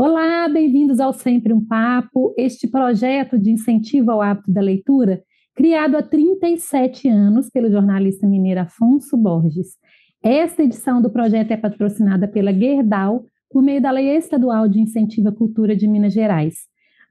Olá, bem-vindos ao Sempre um Papo, este projeto de incentivo ao hábito da leitura, criado há 37 anos pelo jornalista mineiro Afonso Borges. Esta edição do projeto é patrocinada pela Gerdau, por meio da Lei Estadual de Incentivo à Cultura de Minas Gerais.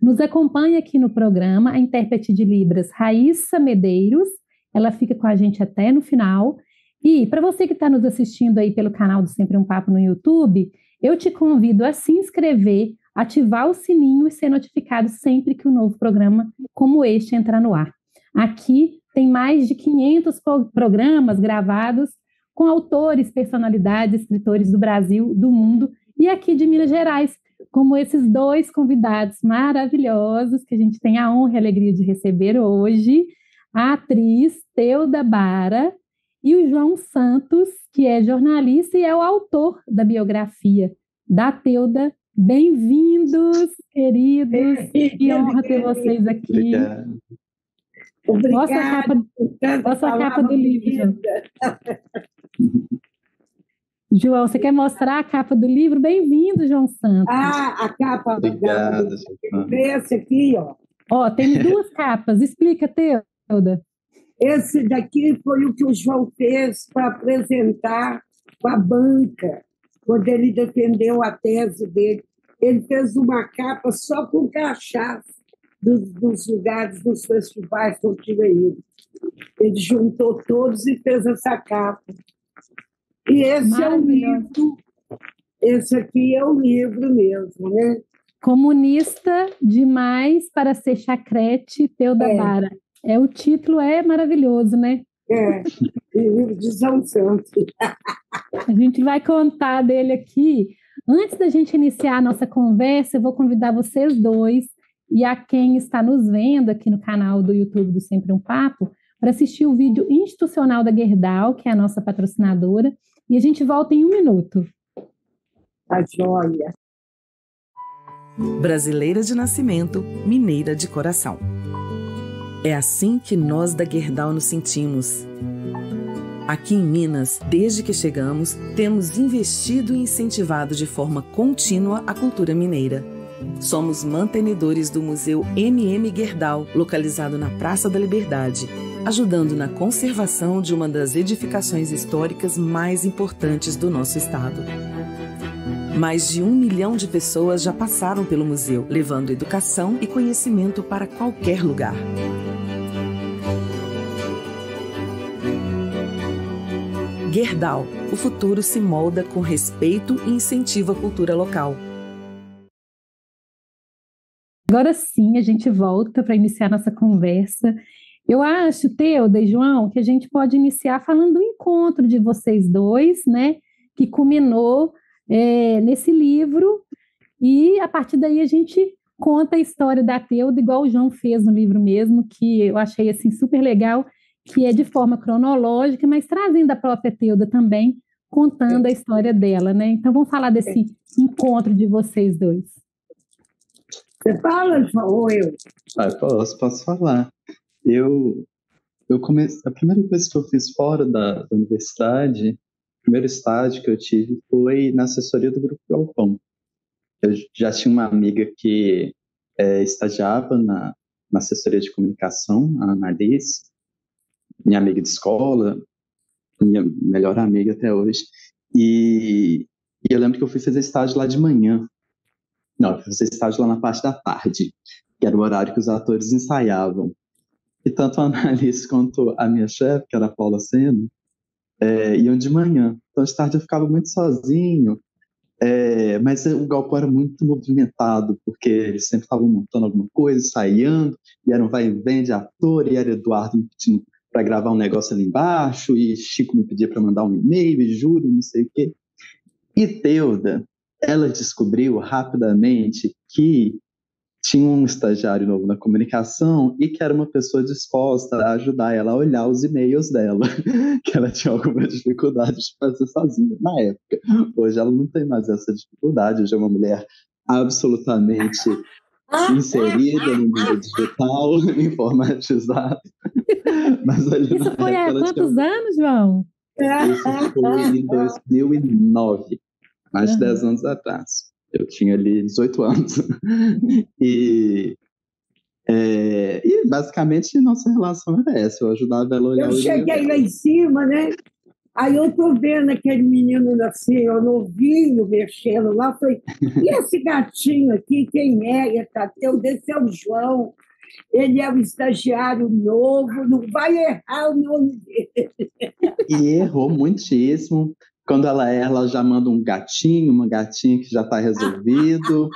Nos acompanha aqui no programa a intérprete de Libras, Raíssa Medeiros, ela fica com a gente até no final. E para você que está nos assistindo aí pelo canal do Sempre um Papo no YouTube, eu te convido a se inscrever, ativar o sininho e ser notificado sempre que um novo programa como este entrar no ar. Aqui tem mais de 500 programas gravados com autores, personalidades, escritores do Brasil, do mundo e aqui de Minas Gerais, como esses dois convidados maravilhosos que a gente tem a honra e a alegria de receber hoje, a atriz Teuda Bara e o João Santos, que é jornalista e é o autor da biografia da Teuda. Bem-vindos, queridos. Que honra ter vocês aqui. Obrigada. Mostra a capa do livro, João. João, você quer mostrar a capa do livro? Bem-vindo, João Santos. A capa. Obrigada. Esse aqui, ó. Ó, tem duas capas. Explica, Teuda. Esse daqui foi o que o João fez para apresentar com a banca, quando ele defendeu a tese dele. Ele fez uma capa só com cachaça dos lugares, dos festivais que eu tinha ido. Ele juntou todos e fez essa capa. E esse é um livro, esse aqui é um livro mesmo, né? Comunista demais para ser chacrete, Teuda Bara. O título é maravilhoso, né? Livro de João Santos. A gente vai contar dele aqui. Antes da gente iniciar a nossa conversa, eu vou convidar vocês dois e a quem está nos vendo aqui no canal do YouTube do Sempre um Papo para assistir o vídeo institucional da Gerdau, que é a nossa patrocinadora, e a gente volta em 1 minuto. A joia. Brasileira de nascimento, mineira de coração. É assim que nós da Gerdau nos sentimos. Aqui em Minas, desde que chegamos, temos investido e incentivado de forma contínua a cultura mineira. Somos mantenedores do Museu MM Gerdau, localizado na Praça da Liberdade, ajudando na conservação de uma das edificações históricas mais importantes do nosso estado. Mais de 1 milhão de pessoas já passaram pelo museu, levando educação e conhecimento para qualquer lugar. Gerdau, o futuro se molda com respeito e incentivo à cultura local. Agora sim, a gente volta para iniciar nossa conversa. Eu acho, Teuda e João, que a gente pode iniciar falando do encontro de vocês dois, né? Que culminou nesse livro, e a partir daí a gente conta a história da Teuda, igual o João fez no livro mesmo, que eu achei assim super legal, que é de forma cronológica, mas trazendo a própria Teuda também, contando a história dela, né? Então vamos falar desse encontro de vocês dois. Você fala, João, ou eu? Posso falar. A primeira coisa que eu fiz fora da universidade, o primeiro estágio que eu tive foi na assessoria do Grupo Galpão. Eu já tinha uma amiga que estagiava na assessoria de comunicação, a Analice, minha amiga de escola, minha melhor amiga até hoje. E eu lembro que eu fui fazer estágio lá de manhã. Não, eu fui fazer estágio lá na parte da tarde, que era o horário que os atores ensaiavam. E tanto a Analice quanto a minha chefe, que era a Paula Sena, iam de manhã. Então, de tarde eu ficava muito sozinho, mas o galpão era muito movimentado, porque eles sempre estavam montando alguma coisa, ensaiando, e era um vai e vem de ator, e era Eduardo me pedindo para gravar um negócio ali embaixo, e Chico me pedia para mandar um e-mail, e Júlio, não sei o quê. E Teuda, ela descobriu rapidamente que tinha um estagiário novo na comunicação e que era uma pessoa disposta a ajudar ela a olhar os e-mails dela, que ela tinha alguma dificuldade de fazer sozinha na época. Hoje ela não tem mais essa dificuldade, hoje é uma mulher absolutamente inserida no mundo digital, informatizada. Mas ali Isso foi há quantos anos, João? Isso foi em 2009, mais de 10 anos atrás. Eu tinha ali 18 anos. E basicamente nossa relação era essa. Eu ajudava ela a olhar Eu o e-mail cheguei dela. lá em cima, né? Aí eu tô vendo aquele menino assim, ó, novinho, mexendo lá. Falei, e esse gatinho aqui, quem é? Tadeu, desse é o João. Ele é um estagiário novo, não vai errar o nome dele. E errou muitíssimo. Quando ela erra, ela já manda um gatinho, uma gatinha que já está resolvido.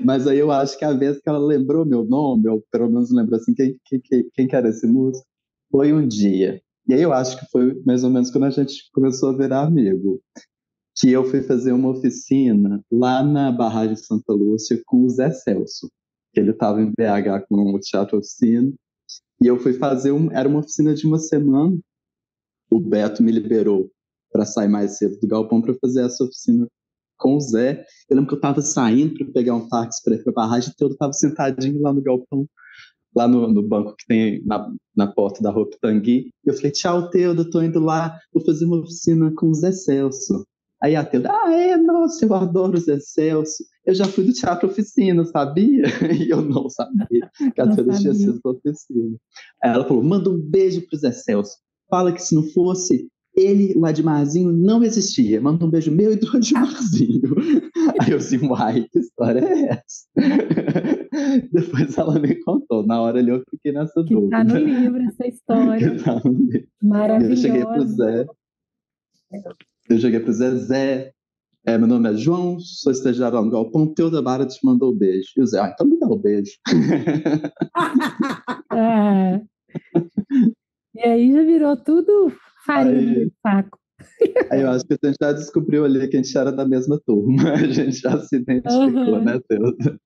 Mas aí eu acho que a vez que ela lembrou meu nome, ou pelo menos lembrou assim, quem que era esse músico, foi um dia. E aí eu acho que foi mais ou menos quando a gente começou a virar amigo. Que eu fui fazer uma oficina lá na Barragem de Santa Lúcia com o Zé Celso. Que ele estava em BH com o Teatro Oficina. E eu fui fazer, era uma oficina de uma semana. O Beto me liberou para sair mais cedo do galpão para fazer essa oficina com o Zé. Eu lembro que eu estava saindo para pegar um táxi para ir para a barragem, então eu estava sentadinho lá no galpão, lá no banco que tem na porta da Rua Pitangui. Eu falei, tchau, Teuda, tô indo lá, vou fazer uma oficina com o Zé Celso. Aí a Teuda, nossa, eu adoro o Zé Celso. Eu já fui do Teatro Oficina, sabia? E eu não sabia que a Teuda tinha sido da oficina. Aí ela falou, manda um beijo pro Zé Celso. Fala que se não fosse ele, o Admarzinho não existia. Manda um beijo meu e do Admarzinho. Aí eu assim, uai, que história é essa? Depois ela me contou. Na hora ali eu fiquei nessa que dúvida. Tá no livro essa história. Maravilhosa. Eu cheguei pro Zé, Zé, meu nome é João, sou estagiário lá no galpão, Teuda Bara te mandou um beijo. E o Zé, então me dá um beijo. E aí já virou tudo farinha do saco. Aí eu acho que a gente já descobriu ali que a gente era da mesma turma. A gente já se identificou, né, Teuda?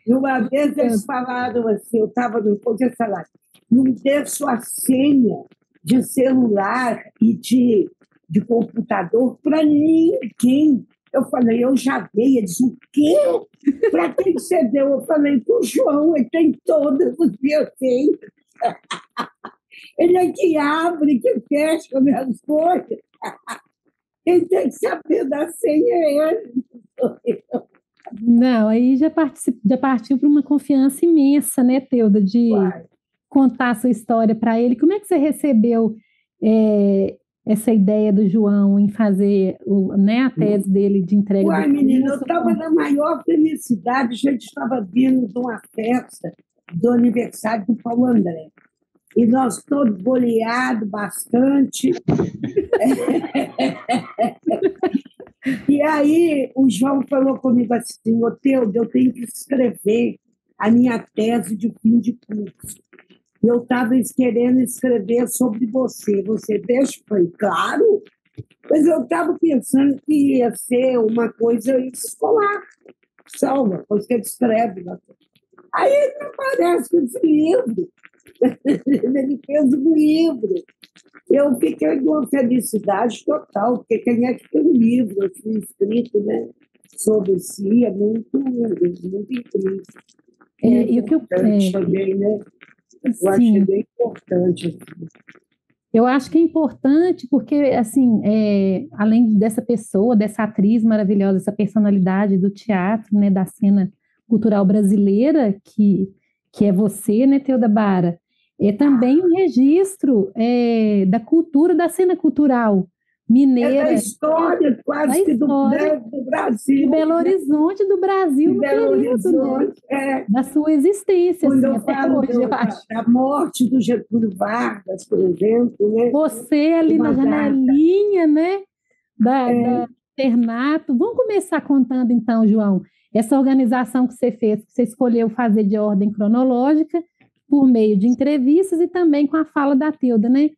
E uma vez eles falaram assim, eu estava no poder falar, não dê sua senha de celular e de computador para ninguém. Eu falei, eu já dei. Eles, o quê? Para quem você deu? Eu falei, para o João, ele tem todas as minhas senhas. Ele é que abre, que fecha minhas coisas. Quem tem que saber da senha é ele. Não, aí já partiu para uma confiança imensa, né, Teuda, de contar a sua história para ele. Como é que você recebeu essa ideia do João em fazer a tese dele de entrega? Uai, menina, eu estava na maior felicidade, a gente estava vindo de uma festa do aniversário do Paulo André. E nós todos boleados bastante. E aí o João falou comigo assim, ô Teuda, eu tenho que escrever a minha tese de fim de curso. Eu estava querendo escrever sobre você. Você deixa? Eu falei, claro. Mas eu estava pensando que ia ser uma coisa escolar. Só uma coisa que ele escreve. Aí ele aparece com esse livro. Ele fez um livro. Eu fiquei com uma felicidade total, porque quem é que tem um livro assim, escrito, né, sobre si é muito incrível. E o que eu também, né? Eu achei bem importante. Assim. Eu acho que é importante porque, assim, além dessa pessoa, dessa atriz maravilhosa, essa personalidade do teatro, né, da cena cultural brasileira, que é você, né, Teuda Bara, é também um registro da cultura, da cena cultural mineira. Da história, quase que do Brasil. De Belo Horizonte, do Brasil, de Belo Horizonte, da sua existência. Quando assim, eu falo da morte do Getúlio Vargas, por exemplo. Né? Você ali na janelinha, né, da internato. Vamos começar contando, então, João, essa organização que você fez, que você escolheu fazer de ordem cronológica, por meio de entrevistas e também com a fala da Teuda, né?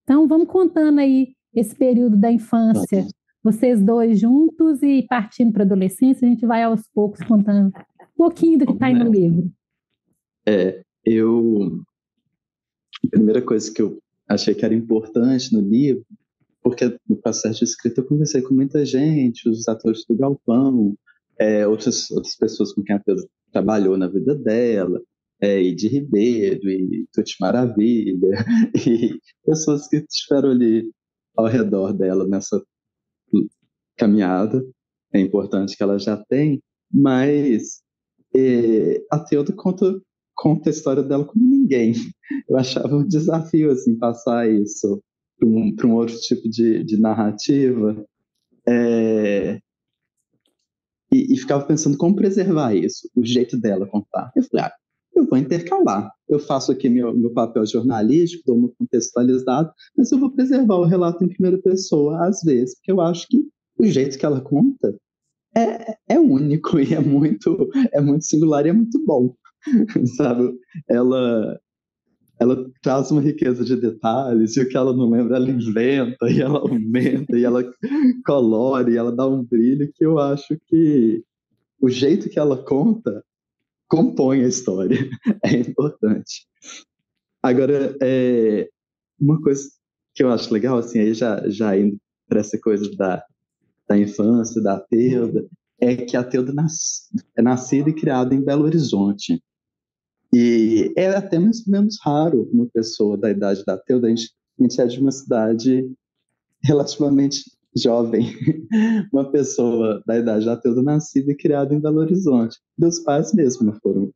Então, vamos contando aí esse período da infância, vocês dois juntos e partindo para a adolescência, a gente vai aos poucos contando um pouquinho do que está aí no livro. A primeira coisa que eu achei que era importante no livro, porque no processo de escrita eu conversei com muita gente, os atores do Galpão, outras pessoas com quem a Teuda trabalhou na vida dela, Idi Ribeiro, e Tuti Maravilha, e pessoas que estiveram ali ao redor dela nessa caminhada, é importante que ela já tem, mas a Teuda conta a história dela como ninguém. Eu achava um desafio assim, passar isso para um outro tipo de narrativa, e ficava pensando como preservar isso, o jeito dela contar. Eu falei, eu vou intercalar. Eu faço aqui meu papel jornalístico, dou uma contextualizada, mas eu vou preservar o relato em primeira pessoa, às vezes, porque eu acho que o jeito que ela conta é único e é muito singular e é muito bom, sabe? Ela traz uma riqueza de detalhes, e o que ela não lembra, ela inventa, e ela aumenta, e ela colore, e ela dá um brilho que eu acho que o jeito que ela conta compõe a história. É importante. Agora, uma coisa que eu acho legal, assim, aí já indo para essa coisa da infância, da Teuda, é que a Teuda é nascida e criada em Belo Horizonte. E é até mais ou menos raro uma pessoa da idade da Teuda. A gente é de uma cidade relativamente jovem. Uma pessoa da idade da Teuda nascida e criada em Belo Horizonte. Meus pais mesmo não foram,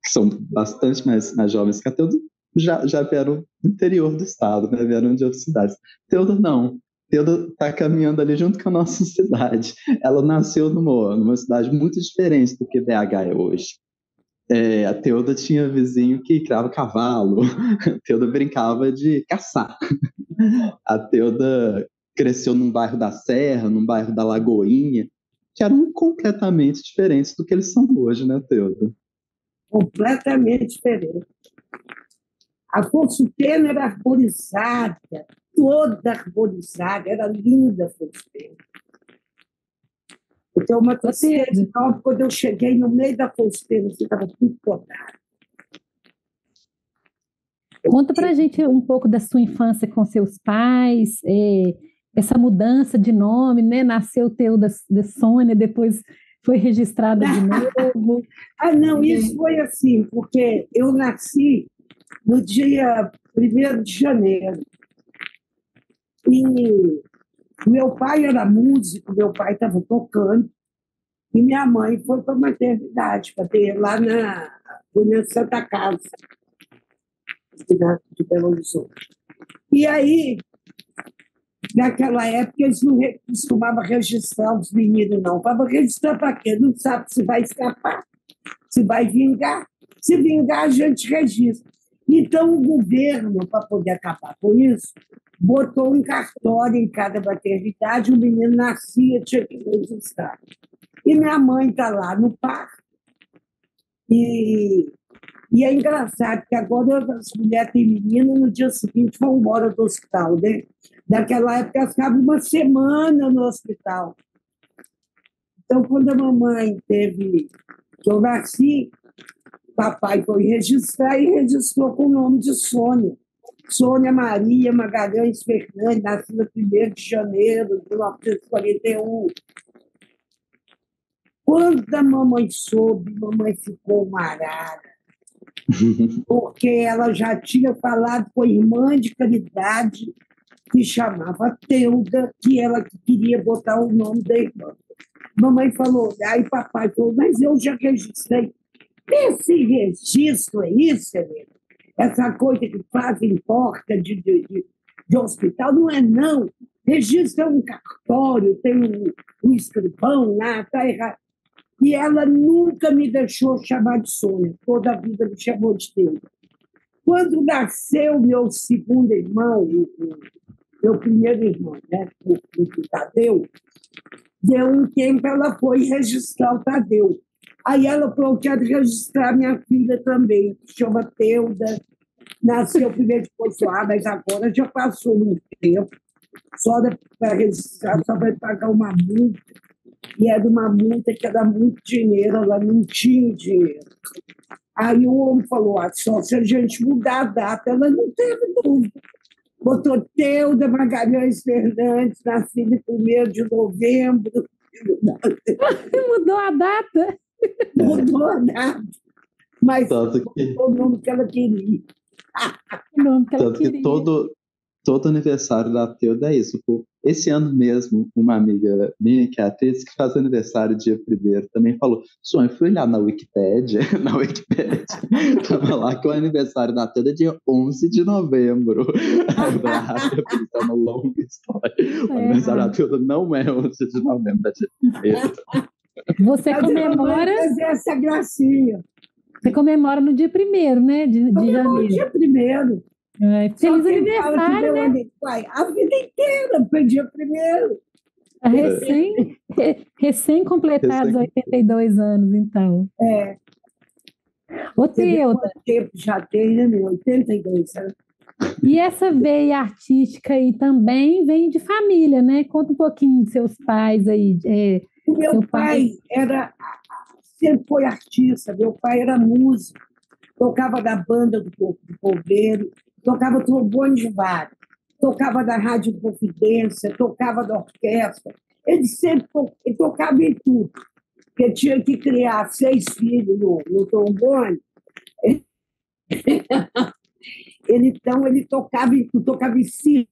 que são bastante mais jovens que a Teuda, já vieram do interior do estado, né? Vieram de outras cidades. Teuda não. Teuda está caminhando ali junto com a nossa cidade. Ela nasceu numa cidade muito diferente do que BH é hoje. A Teuda tinha vizinho que criava cavalo, a Teuda brincava de caçar. A Teuda cresceu num bairro da Serra, num bairro da Lagoinha, que eram completamente diferentes do que eles são hoje, né, Teuda? Completamente diferente. A Afonso Pena era arborizada, toda arborizada, era linda a Afonso Pena. Eu tenho uma tristeza enorme, quando eu cheguei no meio da Afonso Pena, você estava tudo podado. Conta pra gente um pouco da sua infância com seus pais, essa mudança de nome, né? Nasceu Teuda de Sônia, depois foi registrada de novo. Não, isso foi assim, porque eu nasci no dia 1º de janeiro. E meu pai era músico, meu pai estava tocando, e minha mãe foi para a maternidade, para ter lá na Santa Casa, de Belo Horizonte. E aí, naquela época, eles não costumavam registrar os meninos, não. Para registrar para quê? Não sabe se vai escapar, se vai vingar. Se vingar, a gente registra. Então, o governo, para poder acabar com isso, botou um cartório em cada maternidade, o menino nascia, tinha que registrar. E minha mãe está lá no parque. E é engraçado que agora as mulheres têm menino, no dia seguinte vão embora do hospital, né? Naquela época, elas ficavam uma semana no hospital. Então, quando a mamãe teve, que eu nasci, papai foi registrar e registrou com o nome de Sônia. Sônia Maria Magalhães Fernandes, nascida 1º de janeiro de 1941. Quando a mamãe soube, mamãe ficou uma arara, porque ela já tinha falado com a irmã de caridade, que chamava Teuda, que ela queria botar o nome da irmã. Mamãe falou, aí papai falou, mas eu já registrei. Esse registro é isso, Helena? Essa coisa que fazem porta de hospital, não é não. Registra um cartório, tem um escrivão lá, está errado. E ela nunca me deixou chamar de Sônia, toda a vida me chamou de Teuda. Quando nasceu meu segundo irmão, meu primeiro irmão, né, o Tadeu, deu um tempo, ela foi registrar o Tadeu. Aí ela falou que quero registrar minha filha também, que chama Teuda, nasceu primeiro depois, mas agora já passou muito tempo, só para registrar, só vai pagar uma multa, e era uma multa que era muito dinheiro, ela não tinha dinheiro. Aí o homem falou, só se a gente mudar a data, ela não teve dúvida. Botou Teuda Magalhães Fernandes, nascida em 1º de novembro. Mudou a data? Mudou a data. Mas Tanto que, o nome que ela queria. O nome que ela tanto que queria. todo todo aniversário da Teuda é isso. Pô. Esse ano mesmo, uma amiga minha, que é atriz, que faz aniversário dia 1º, também falou, eu fui olhar na Wikipédia, tava lá que o aniversário da Teuda é dia 11 de novembro. Aí eu falei, tá uma longa história. O aniversário da Teuda não é 11 de novembro, é dia 1º. Você comemora... essa gracinha. Você comemora no dia 1º, né? De janeiro. Dia 1º. Feliz aniversário, né? A vida inteira, foi dia 1º. Recém-completados 82 anos, então. Ô, Teuda. Quanto tempo já tem, né, meu? 82 anos. E essa veia artística aí também vem de família, né? Conta um pouquinho de seus pais aí. O meu pai sempre foi artista, meu pai era músico, tocava da banda do Corpo de Bombeiro, tocava trombone de vara, tocava da Rádio Confidência, tocava da orquestra. Ele sempre tocava em tudo, porque tinha que criar 6 filhos no trombone. Então, ele tocava em si.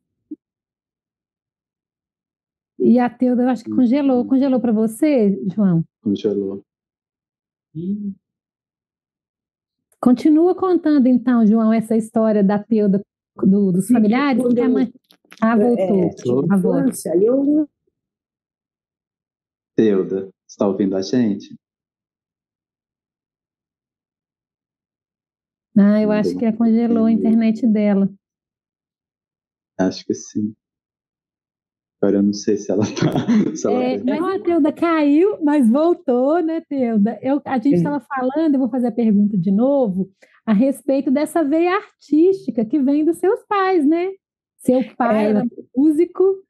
E a Teuda, eu acho que congelou. Congelou para você, João? Congelou. Continua contando, então, João, essa história da Teuda, dos familiares. Que a mãe... voltou. Teuda, você está ouvindo a gente? Eu acho que congelou a internet dela. Acho que sim. Agora eu não sei se ela está... Mas a Teuda caiu, mas voltou, né, Teuda? A gente estava falando, eu vou fazer a pergunta de novo, a respeito dessa veia artística que vem dos seus pais, né? Seu pai era músico.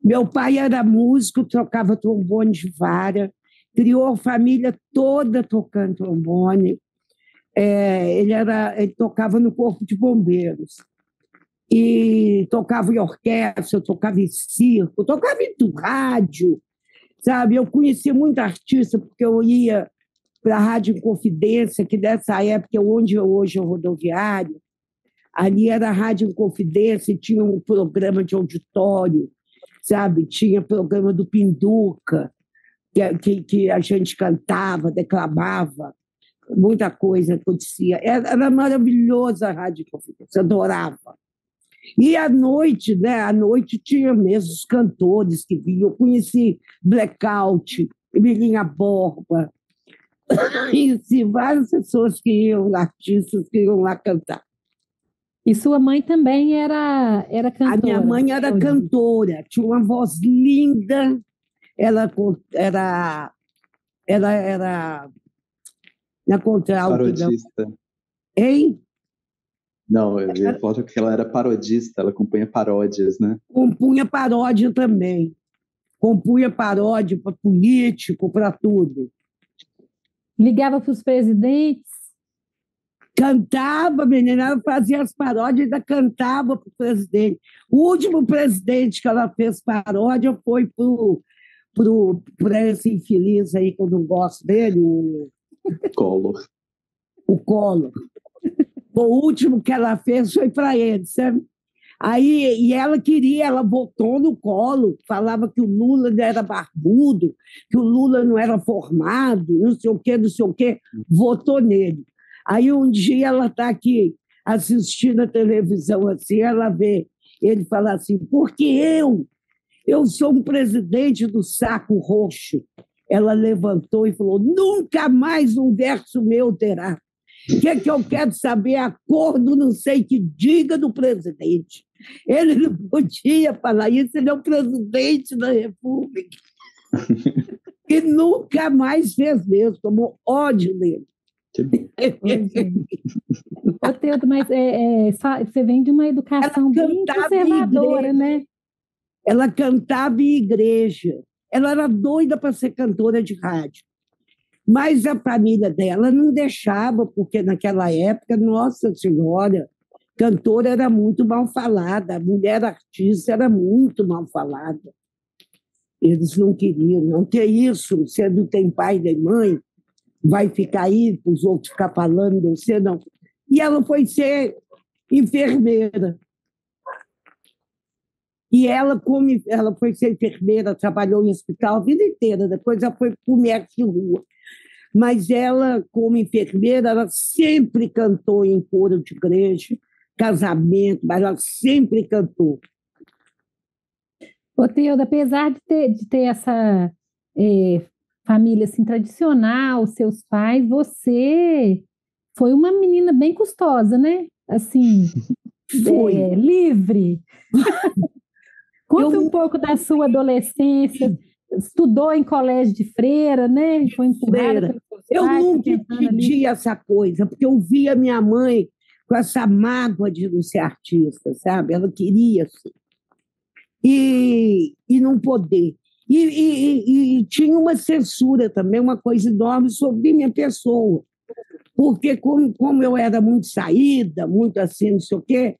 Meu pai era músico, tocava trombone de vara, criou a família toda tocando trombone. Ele tocava no Corpo de Bombeiros. E tocava em orquestra, tocava em circo, tocava em rádio, sabe? Eu conheci muito artista, porque eu ia para a Rádio Inconfidência, que nessa época, onde hoje é o rodoviário, ali era a Rádio Inconfidência, e tinha um programa de auditório, sabe? Tinha programa do Pinduca, que a gente cantava, declamava, muita coisa acontecia. Era maravilhosa a Rádio Inconfidência, adorava. E à noite, né? À noite tinha mesmo os cantores que vinham. Eu conheci Blackout, Emilinha Borba, conheci várias pessoas artistas que iam lá cantar. E sua mãe também era cantora? A minha mãe era cantora, tinha uma voz linda, ela era na contralto. Parodista. Hein? Não, eu ia falar que ela era parodista, ela compunha paródias, né? Compunha paródia também. Compunha paródia para político, para tudo. Ligava para os presidentes? Cantava, menina, ela fazia as paródias e ainda cantava para o presidente. O último presidente que ela fez paródia foi para esse infeliz aí, que eu não gosto dele, o Collor. O Collor. O último que ela fez foi para ele, sabe? Aí, e ela votou no Collor, falava que o Lula era barbudo, que o Lula não era formado, não sei o quê, votou nele. Aí um dia ela está aqui assistindo a televisão assim, ela vê ele falar assim, porque eu sou um presidente do saco roxo. Ela levantou e falou, nunca mais um verso meu terá. O que eu quero saber? A cor do não sei que diga do presidente. Ele não podia falar isso, ele é o presidente da República. E nunca mais fez mesmo, tomou ódio dele. Ô, Teuda, mas você vem de uma educação bem conservadora, né? Ela cantava em igreja. Ela era doida para ser cantora de rádio. Mas a família dela não deixava, porque naquela época, Nossa Senhora, cantora era muito mal falada, a mulher artista era muito mal falada. Eles não queriam, não ter isso, você não tem pai nem mãe, vai ficar aí para os outros ficar falando, você não. E ela foi ser enfermeira. E ela, como ela foi ser enfermeira, trabalhou em hospital a vida inteira, depois ela foi para o comércio de rua. Mas ela, como enfermeira, ela sempre cantou em coro de igreja, casamento, mas ela sempre cantou. Ô, Teuda, apesar de ter essa família assim, tradicional, seus pais, você foi uma menina bem custosa, né? Assim, Foi. livre. Conta um pouco da sua adolescência. Estudou em colégio de freira, né? Foi empurrada pelos seus Eu pais, nunca tentando ali. entendi essa coisa, porque eu via minha mãe com essa mágoa de não ser artista, sabe? Ela queria ser. E não poder. E tinha uma censura também, uma coisa enorme sobre minha pessoa. Porque, como eu era muito saída, muito assim, não sei o quê,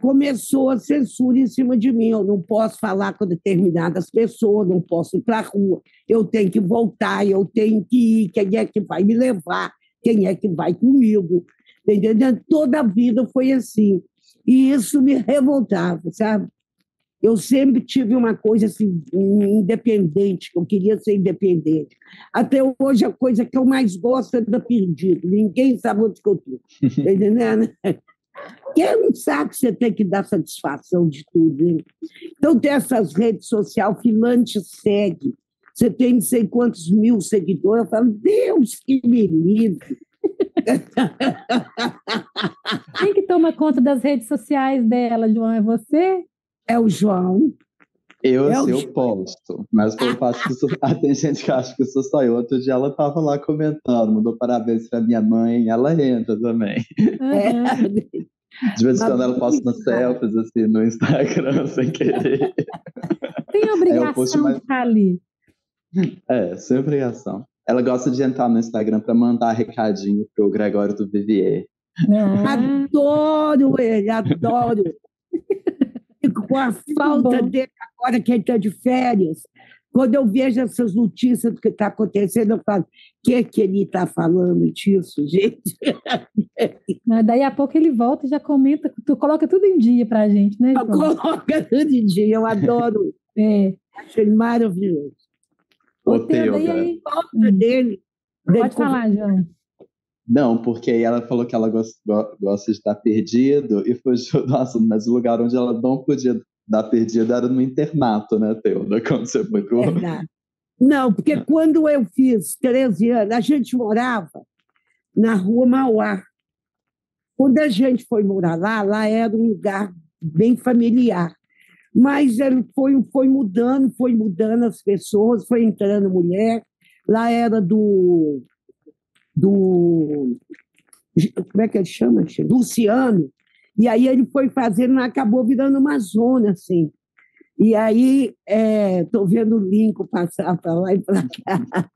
começou a censura em cima de mim. Eu não posso falar com determinadas pessoas, não posso ir para a rua, eu tenho que voltar, eu tenho que ir, quem é que vai me levar, quem é que vai comigo. Entendeu? Toda a vida foi assim. E isso me revoltava, sabe? Eu sempre tive uma coisa assim, independente, que eu queria ser independente. Até hoje, a coisa que eu mais gosto é da Perdido. Ninguém sabe onde que eu estou. Está entendendo? Quem não sabe que você tem que dar satisfação de tudo, hein? Então, tem essas redes sociais, fulano te segue, você tem não sei quantos mil seguidores, eu falo, Deus que me livre. Quem que toma conta das redes sociais dela, João? É você? É o João. Eu posto, mas o povo acha que tem gente que acha que sou só eu. Outro dia ela estava lá comentando, mandou parabéns para minha mãe, ela entra também. De vez em quando ela posta umas selfies assim, no Instagram, sem querer. Tem obrigação de estar ali. Sem obrigação. Ela gosta de entrar no Instagram para mandar recadinho pro Gregório do Vivier. Adoro ele, adoro. Fico com a falta dele agora que ele está de férias. Quando eu vejo essas notícias do que está acontecendo, eu falo, o que ele está falando disso, gente? Daí a pouco ele volta e já comenta, tu coloca tudo em dia para a gente, né, João? Coloca tudo em dia, eu adoro. Acho ele maravilhoso. O Teuda. Aí, falta dele. Pode falar, João. Não, porque aí ela falou que ela gosta de estar perdido e fugiu do assunto, mas o lugar onde ela não podia dar perdida era no internato, né, Teuda? Quando você foi pro... Não, porque quando eu fiz 13 anos, a gente morava na Rua Mauá. Quando a gente foi morar lá era um lugar bem familiar. Mas ele foi mudando as pessoas, foi entrando mulher. Lá era do como é que ele chama? Luciano. E aí ele foi fazendo, acabou virando uma zona, assim. E aí, estou vendo o Lincoln passar para lá e para cá.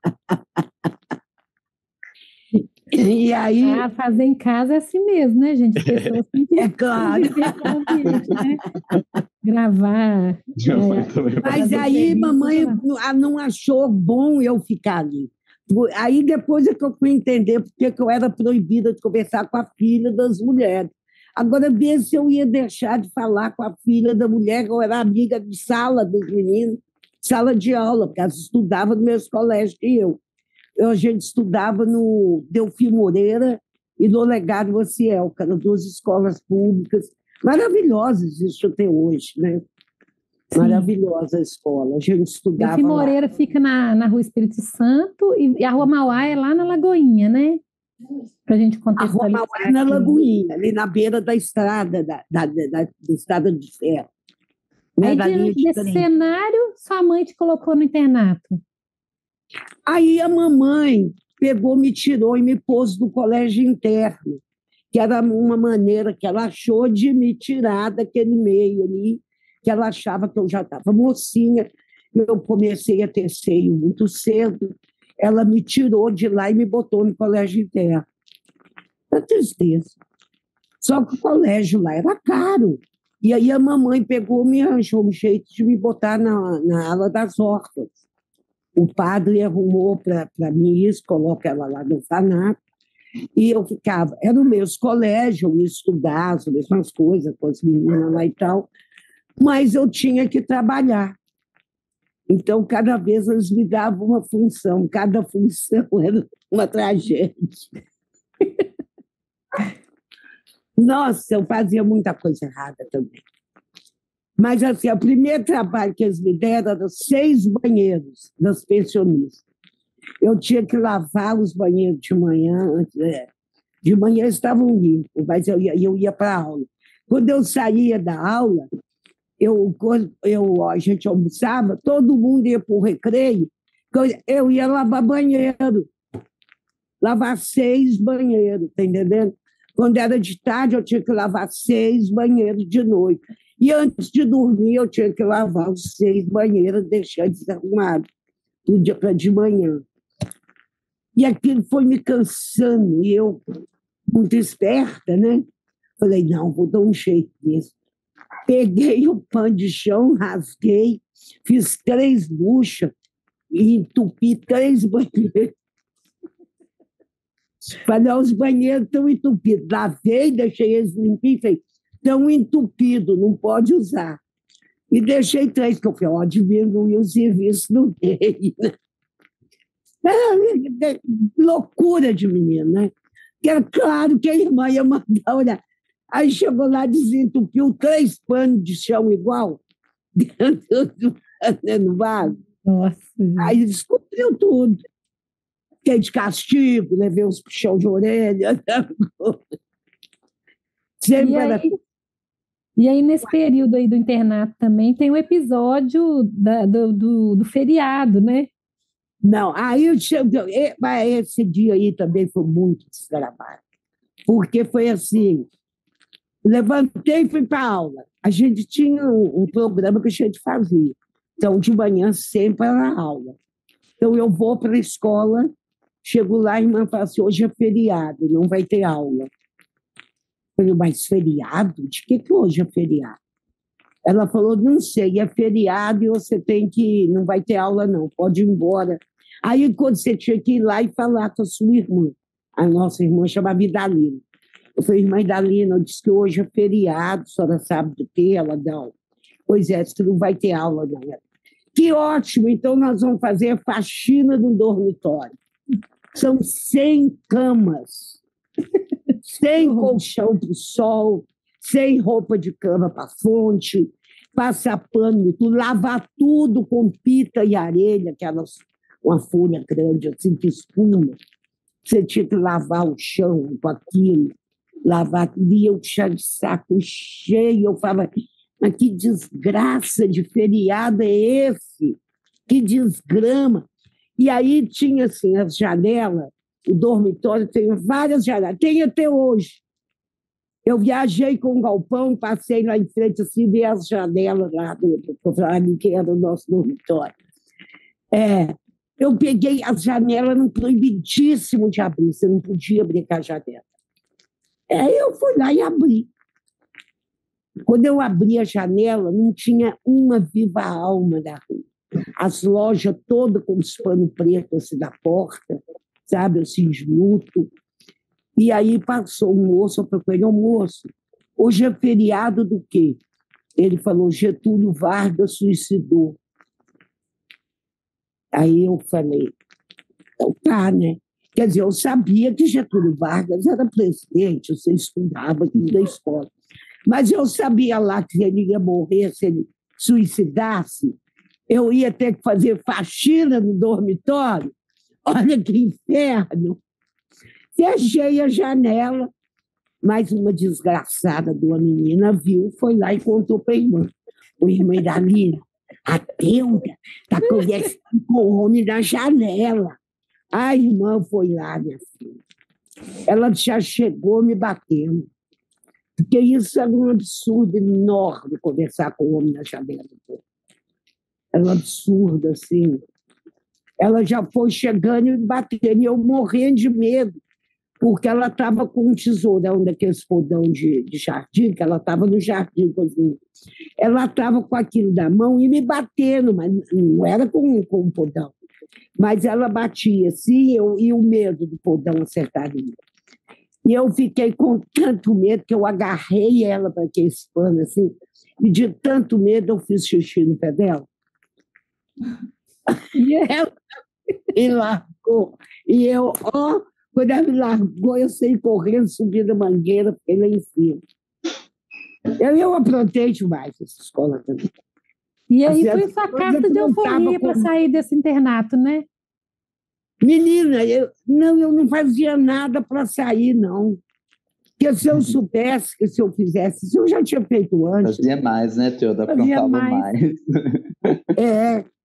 E aí... fazer em casa é assim mesmo, né, gente? As pessoas têm que claro. ambiente, né? Gravar. Mas aí, mamãe não achou bom eu ficar ali. Aí depois é que eu fui entender porque que eu era proibida de conversar com a filha das mulheres. Agora, ver se eu ia deixar de falar com a filha da mulher, que eu era amiga de sala dos meninos, sala de aula, porque elas estudavam no mesmo colégio que eu. A gente estudava no Delfim Moreira e no Olegário Maciel, que eram duas escolas públicas maravilhosas, isso até hoje, né? Sim. Maravilhosa a escola, a gente estudava Delfim Moreira lá. Fica na Rua Espírito Santo e a Rua Mauá é lá na Lagoinha, né? Para a gente contextualizar. A Rua Mauá é na Lagoinha, ali na beira da estrada, da estrada de ferro. Aí, diante desse cenário, sua mãe te colocou no internato? Aí a mamãe pegou, me tirou e me pôs no colégio interno, que era uma maneira que ela achou de me tirar daquele meio ali, que ela achava que eu já estava mocinha. Eu comecei a ter seio muito cedo, ela me tirou de lá e me botou no colégio interno. É tristeza. Só que o colégio lá era caro. E aí a mamãe pegou, me arranjou um jeito de me botar na ala das órfãs. O padre arrumou para mim isso, coloca ela lá no orfanato, e eu ficava, era o mesmo colégio, eu ia estudar as mesmas coisas com as meninas lá e tal, mas eu tinha que trabalhar. Então, cada vez eles me davam uma função, cada função era uma tragédia. Nossa, eu fazia muita coisa errada também. Mas, assim, o primeiro trabalho que eles me deram era 6 banheiros das pensionistas. Eu tinha que lavar os banheiros de manhã. De manhã estavam limpos, mas eu ia para a aula. Quando eu saía da aula, a gente almoçava, todo mundo ia para o recreio, eu ia lavar banheiro, lavar 6 banheiros, tá entendendo? Quando era de tarde, eu tinha que lavar 6 banheiros de noite. E antes de dormir, eu tinha que lavar os 6 banheiros, deixar desarrumado, do dia para de manhã. E aquilo foi me cansando, e eu, muito esperta, né? Falei, não, vou dar um jeito nisso. Peguei o pano de chão, rasguei, fiz 3 buchas e entupi 3 banheiros. Falei, os banheiros estão entupidos. Lavei, deixei eles limpinhos, falei, estão entupidos, não pode usar. E deixei 3, que eu falei, ó, diminuir o serviço no meio. Loucura de menino, né? Que era claro que a irmã ia mandar olhar. Aí chegou lá, desentupiu 3 panos de chão igual, dentro do vaso. Nossa, gente. Aí descobriu tudo. Fiquei de castigo, levei uns puxão de orelha. Sempre era... E aí, nesse período aí do internato também, tem um episódio do feriado, né? Não, aí esse dia aí também foi muito desgramado, porque foi assim, levantei e fui para a aula. A gente tinha um programa que a gente fazia, então de manhã sempre era aula. Então eu vou para a escola, chego lá, a irmã fala assim, hoje é feriado, não vai ter aula. Eu falei, mas feriado? De que hoje é feriado? Ela falou, não sei, é feriado e você tem que... Não vai ter aula, não, pode ir embora. Aí, quando você tinha que ir lá e falar com a sua irmã, a nossa irmã chamava Idalina. Eu falei, irmã Idalina, eu disse que hoje é feriado, a senhora sabe do quê? Ela, não. Pois é, você não vai ter aula, não. Que ótimo, então nós vamos fazer a faxina no dormitório. São 100 camas, 100 colchão para o sol, 100 roupa de cama para a fonte, passar pano, lavar tudo com pita e areia, uma folha grande, assim, que espuma. Você tinha que lavar o chão com aquilo, lavar tudo, e eu tinha de saco cheio. Eu falava, mas que desgraça de feriado é esse? Que desgrama! E aí tinha, assim, as janelas, o dormitório tem várias janelas, tem até hoje. Eu viajei com um galpão, passei lá em frente, assim, vi as janelas lá que era o nosso dormitório. Eu peguei as janelas, não proibidíssimo de abrir, você não podia abrir com a janela. Eu fui lá e abri. Quando eu abri a janela, não tinha uma viva alma da rua. As lojas todas com os panos pretos assim, da porta, sabe, assim, de luto. E aí passou um moço, eu falei, moço, hoje é feriado do quê? Ele falou, Getúlio Vargas suicidou. Aí eu falei, então tá, né? Quer dizer, eu sabia que Getúlio Vargas era presidente, você estudava aqui na escola. Mas eu sabia lá que ele ia morrer se ele suicidasse. Eu ia ter que fazer faxina no dormitório. Olha que inferno! Fechei a janela, mais uma desgraçada de uma menina viu, foi lá e contou para a irmã. O irmã Idalina, a Teuda está conversando com o homem na janela. A irmã foi lá, minha filha. Ela já chegou me batendo. Porque isso era um absurdo enorme, conversar com o homem na janela. Era um absurdo, assim. Ela já foi chegando e me batendo, e eu morrendo de medo, porque ela estava com um tesourão daqueles podão de jardim, que ela estava no jardim cozinhando. Ela estava com aquilo na mão e me batendo, mas não era com um podão. Mas ela batia assim, e o medo do podão acertar em mim. E eu fiquei com tanto medo que eu agarrei ela para aquele pano assim, e de tanto medo eu fiz xixi no pé dela. E ela me largou. E eu, quando ela me largou, eu saí correndo, subi na mangueira, fiquei lá em cima. Eu aprontei demais essa escola também. E aí foi sua carta de euforia para sair desse internato, né? Menina, eu não fazia nada para sair, não. Porque se eu soubesse que se eu fizesse, isso eu já tinha feito antes. Fazia mais, né, Teoda? Aprontava mais.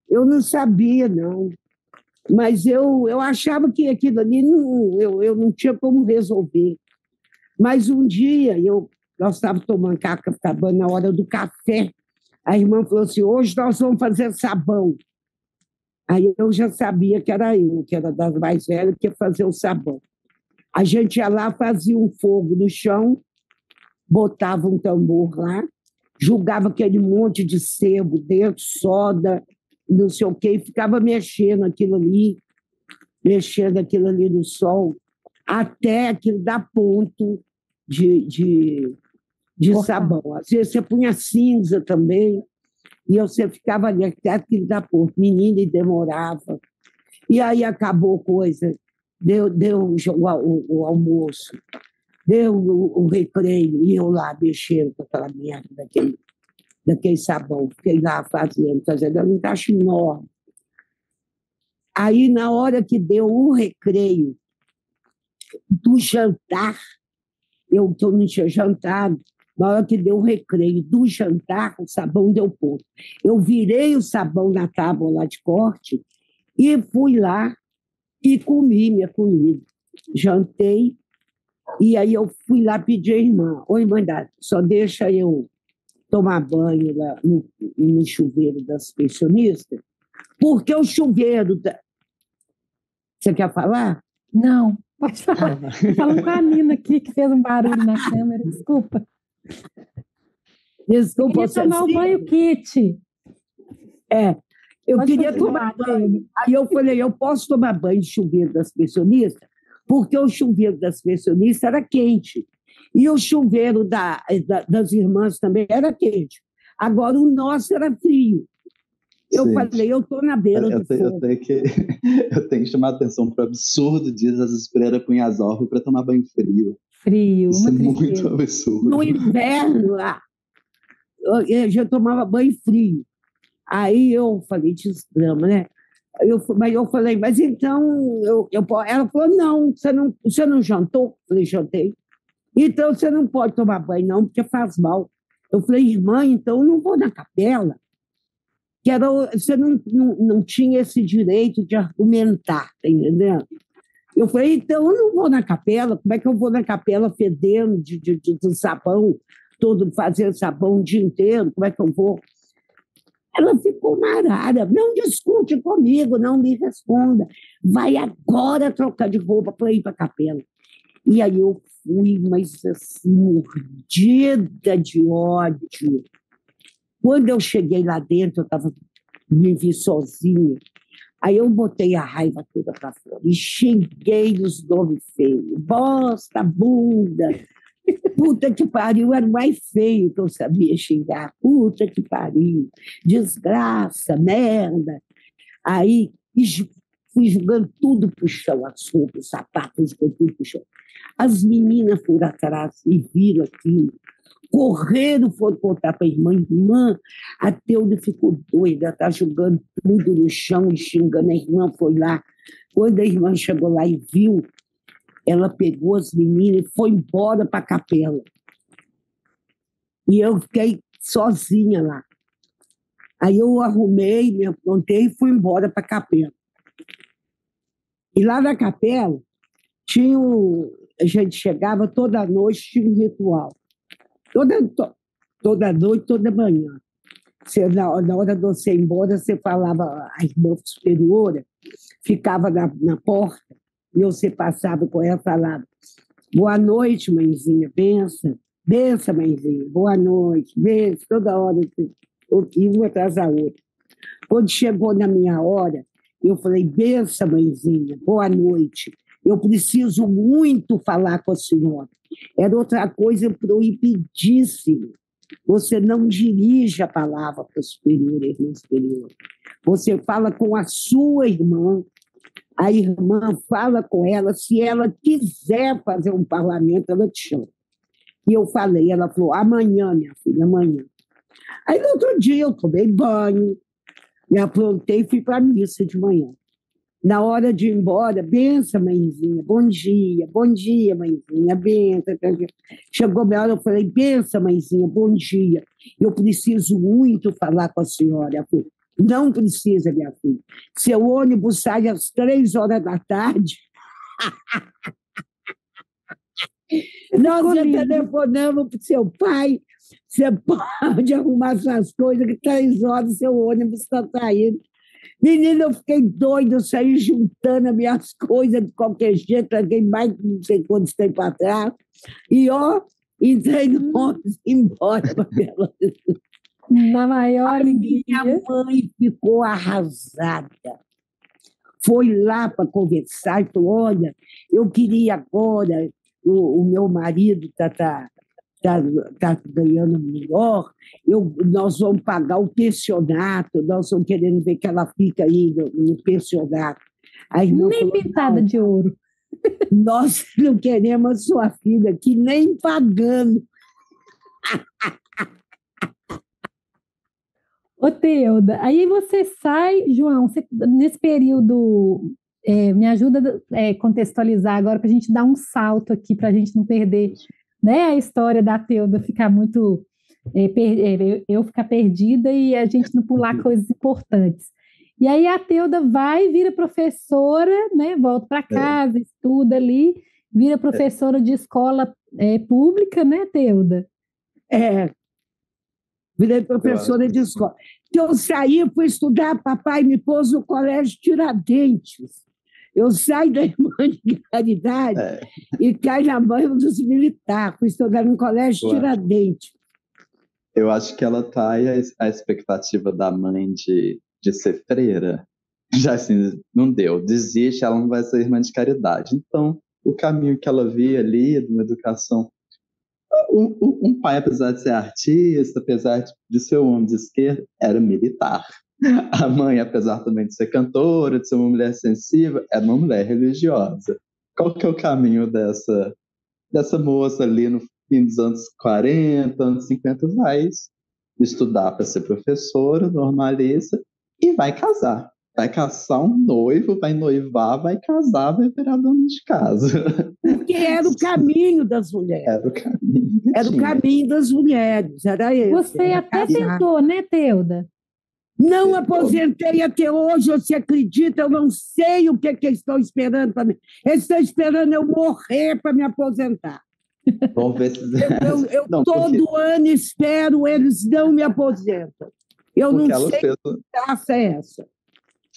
Eu não sabia, não. Mas eu achava que aquilo ali eu não tinha como resolver. Mas um dia, nós estávamos tomando Copacabana na hora do café. A irmã falou assim, hoje nós vamos fazer sabão. Aí eu já sabia que era eu, que era das mais velhas, que ia fazer o sabão. A gente ia lá, fazia um fogo no chão, botava um tambor lá, jogava aquele monte de sebo dentro, soda, não sei o quê, e ficava mexendo aquilo ali no sol, até aquilo dar ponto de sabão. Às vezes você punha cinza também, e você ficava ali até aquilo dar ponto. Menina, e demorava. E aí acabou a coisa, deu o almoço, deu o recreio, e eu lá mexendo com aquela merda daquele sabão. Fiquei lá fazendo um tacho enorme. Aí, na hora que deu o recreio do jantar, que eu não tinha jantado, na hora que deu o recreio do jantar, o sabão deu ponto. Eu virei o sabão na tábua lá de corte e fui lá e comi minha comida. Jantei, e aí eu fui lá pedir à irmã. Oi, mãe, só deixa eu tomar banho lá no chuveiro das pensionistas, porque o chuveiro... Você quer falar? Não, pode falar. Estou falando com a Nina aqui, que fez um barulho na câmera, desculpa. Desculpa, eu queria tomar o banho kit. Eu queria tomar banho. Aí eu falei, eu posso tomar banho de chuveiro das pensionistas? Porque o chuveiro das pensionistas era quente. E o chuveiro das irmãs também era quente. Agora, o nosso era frio. Eu falei, eu estou na beira do fogo. Eu tenho que chamar a atenção para o absurdo disso, as freiras punham as órgãos para tomar banho frio. Isso é muito absurdo. No inverno, lá, eu já tomava banho frio. Aí eu falei, desgrama, né? Mas eu falei, mas então... Ela falou, não, você não jantou? Eu falei, jantei. Então você não pode tomar banho, não, porque faz mal. Eu falei, irmã, então eu não vou na capela. Você não tinha esse direito de argumentar, tá entendendo? Eu falei, então eu não vou na capela, como é que eu vou na capela fedendo de sabão, fazendo sabão o dia inteiro, como é que eu vou? Ela ficou marada, não discute comigo, não me responda, vai agora trocar de roupa para ir para a capela. E aí eu fui, mas assim, mordida de ódio. Quando eu cheguei lá dentro, me vi sozinha. Aí eu botei a raiva toda para fora e xinguei os nomes feios. Bosta, bunda, puta que pariu, era o mais feio que eu sabia xingar. Puta que pariu, desgraça, merda. Aí fui jogando tudo pro chão, as roupas, os sapatos, jogando tudo pro chão. As meninas foram atrás e viram aquilo. Correram, foram contar para a irmã, a Teuda ficou doida, está jogando tudo no chão e xingando. A irmã foi lá. Quando a irmã chegou lá e viu, ela pegou as meninas e foi embora para a capela. E eu fiquei sozinha lá. Aí eu arrumei, me aprontei e fui embora para a capela. E lá na capela, a gente chegava toda noite, tinha um ritual. Toda noite, toda manhã. Na hora de você ir embora, você falava, a irmã superiora ficava na porta, e você passava com ela e falava, boa noite, mãezinha, benção, mãezinha, boa noite, benção, toda hora, e uma atrás da outra. Quando chegou na minha hora, eu falei, benção, mãezinha, boa noite. eu preciso muito falar com a senhora. Era outra coisa proibidíssima. Você não dirige a palavra para o superior, irmã superior. Você fala com a sua irmã, a irmã fala com ela, se ela quiser fazer um parlamento, ela te chama. E eu falei, ela falou, amanhã, minha filha, amanhã. Aí no outro dia eu tomei banho, me aprontei e fui para a missa de manhã. Na hora de ir embora, benção, mãezinha, bom dia, mãezinha, benção. Chegou minha hora, eu falei, benção, mãezinha, bom dia. Eu preciso muito falar com a senhora. Ela falou, não precisa, minha filha. Seu ônibus sai às 3 horas da tarde. Nós já telefonamos para o seu pai. Você pode arrumar suas coisas, que 3 horas seu ônibus está saindo. Menina, eu fiquei doida, eu saí juntando as minhas coisas de qualquer jeito, traguei mais de não sei quantos tempos atrás. E, entrei no ônibus e embora para Belo Horizonte. Na maior alegria. Minha mãe ficou arrasada. Foi lá para conversar e falou, olha, eu queria agora, o meu marido está ganhando melhor, nós vamos pagar o pensionato, nós estamos querendo ver que ela fica aí no pensionato. Nem falou, pintada de ouro. Nós não queremos a sua filha aqui, nem pagando. Ô, Teuda, aí você sai, João, nesse período, me ajuda a contextualizar agora para a gente dar um salto aqui, para a gente não perder, né, a história da Teuda ficar muito... eu ficar perdida e a gente não pular coisas importantes. E aí a Teuda vai, vira professora, né, volta para casa, estuda ali, vira professora de escola pública, né, Teuda? Virei professora de escola. Eu saí, fui estudar, papai me pôs no colégio Tiradentes. Eu saio da Irmã de Caridade e caio na mão dos militares. Fui estudar no colégio Tiradentes. Eu acho que ela trai a expectativa da mãe de ser freira. Já assim, não deu, desiste, ela não vai ser irmã de caridade. Então, o caminho que ela via ali, de uma educação... Um pai, apesar de ser artista, apesar de ser um homem de esquerda, era militar. A mãe, apesar também de ser cantora, de ser uma mulher sensível, era uma mulher religiosa. Qual que é o caminho dessa moça ali no fim dos anos 40, anos 50? Vai estudar para ser professora, normalista, e vai casar. Vai caçar um noivo, vai noivar, vai casar, vai virar dona de casa. Porque era o caminho das mulheres. Era o caminho. Era o caminho das mulheres, era esse. Você até tentou, né, Teuda? Não aposentei até hoje, você acredita? Eu não sei o que eles estão esperando para mim. Eles estão esperando eu morrer para me aposentar. Vamos ver se... Eu todo ano espero, eles não me aposentam. Eu não sei que graça é essa.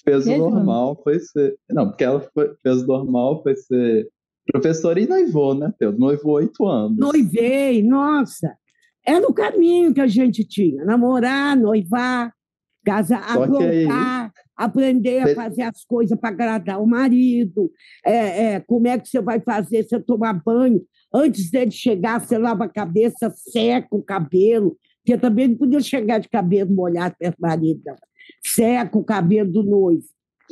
Fez o normal, foi ser... Não, porque ela fez o normal, foi ser professora e noivou, né, Teuda? Noivou 8 anos. Noivei, nossa. Era o caminho que a gente tinha. Namorar, noivar, casar, aprontar, aprender a fazer as coisas para agradar o marido. Como é que você vai fazer? Você tomar banho. Antes dele chegar, você lava a cabeça, seca o cabelo. Porque também não podia chegar de cabelo molhado perto do marido, não. Seca o cabelo do noivo,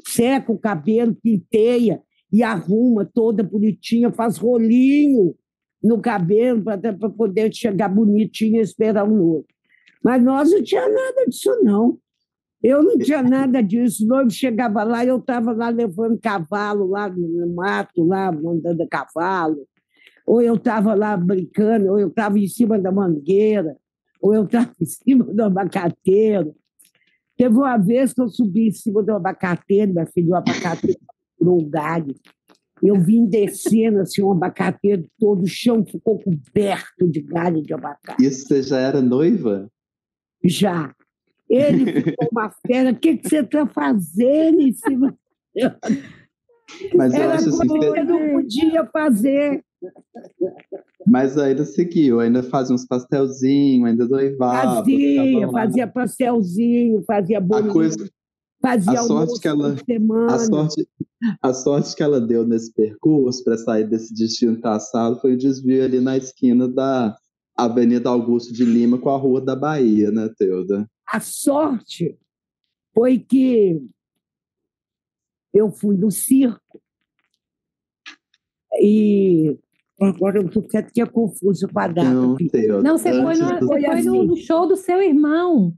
seca o cabelo, penteia e arruma toda bonitinha, faz rolinho no cabelo para poder chegar bonitinha e esperar o noivo. Mas nós não tinha nada disso, não. Eu não tinha nada disso. O noivo chegava lá, eu estava lá levando cavalo lá no mato, lá andando a cavalo, ou eu estava lá brincando, ou eu estava em cima da mangueira, ou eu estava em cima do abacateiro. Teve uma vez que eu subi em cima do abacateiro, minha filha, o abacateiro tirou um galho. Eu vim descendo assim, um abacateiro todo, o chão ficou coberto de galho de abacate. Isso você já era noiva? Já. Ele ficou uma fera. O que você está fazendo em cima? Mas eu era acho assim coisa que eu não podia fazer. Mas ainda seguiu, ainda fazia uns pastelzinhos, ainda noivava. Fazia pastelzinho, fazia bolinho. fazia almoço por semana. A sorte que ela deu nesse percurso para sair desse destino traçado foi o desvio ali na esquina da Avenida Augusto de Lima com a Rua da Bahia, né, Teuda? A sorte foi que eu fui no circo e agora eu estou até confuso com a data. Não, Teuda. Não, você foi no show do seu irmão.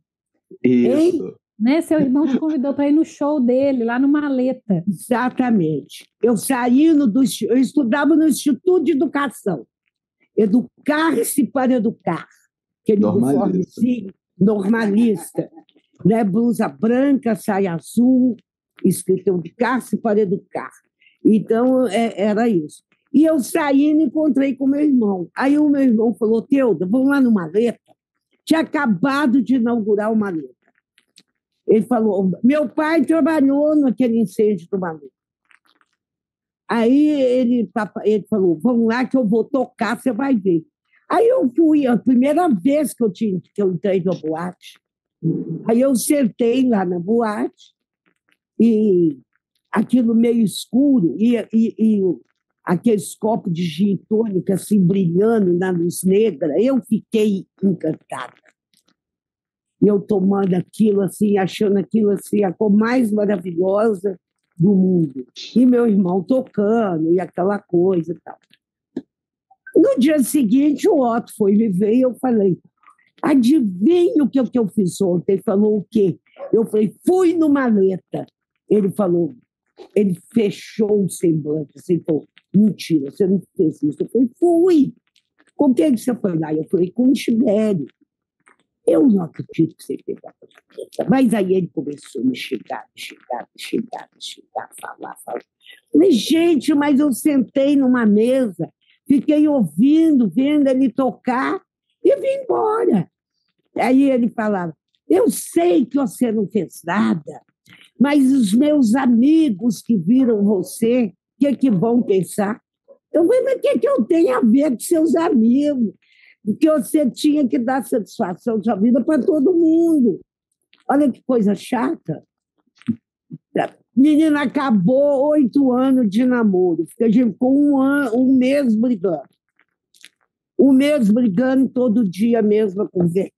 Isso. Hein? Né? Seu irmão te convidou para ir no show dele, lá no Maleta. Exatamente. Eu estudava no Instituto de Educação. Educar-se para educar. Aquele uniforme normalista. Né? Blusa branca, saia azul, escrito educar-se para educar. Então, era isso. E eu saí e me encontrei com meu irmão. Aí o meu irmão falou, Teuda, vamos lá no Maleta. Tinha acabado de inaugurar o Maleta. Ele falou, meu pai trabalhou naquele incêndio do Maleta. Aí ele falou, vamos lá que eu vou tocar, você vai ver. Aí eu fui, a primeira vez que eu entrei na boate. Aí eu sentei lá na boate, e aquilo meio escuro, e aqueles copos de gin tônica assim, brilhando na luz negra, eu fiquei encantada. E eu tomando aquilo assim, achando aquilo assim, a cor mais maravilhosa do mundo. E meu irmão tocando, e aquela coisa e tal. No dia seguinte, o Otto foi me ver e eu falei, adivinha o que eu fiz ontem? Ele falou o quê? Eu falei, fui no Maleta. Ele falou, ele fechou o semblante, assim, falou, mentira, você não fez isso. Eu falei, fui. Com quem que você foi lá? Eu falei, com o Tibério. Eu não acredito que você fez a coisa. Mas aí ele começou a me xingar, falar. Eu falei, gente, mas eu sentei numa mesa, fiquei ouvindo, vendo ele tocar e vim embora. Aí ele falava, eu sei que você não fez nada, mas os meus amigos que viram você, o que vão pensar? Eu falei, mas o que eu tenho a ver com seus amigos? Porque você tinha que dar satisfação de sua vida para todo mundo. Olha que coisa chata. Menina, acabou 8 anos de namoro. A gente ficou um mês brigando. Um mês brigando, todo dia a mesma conversa.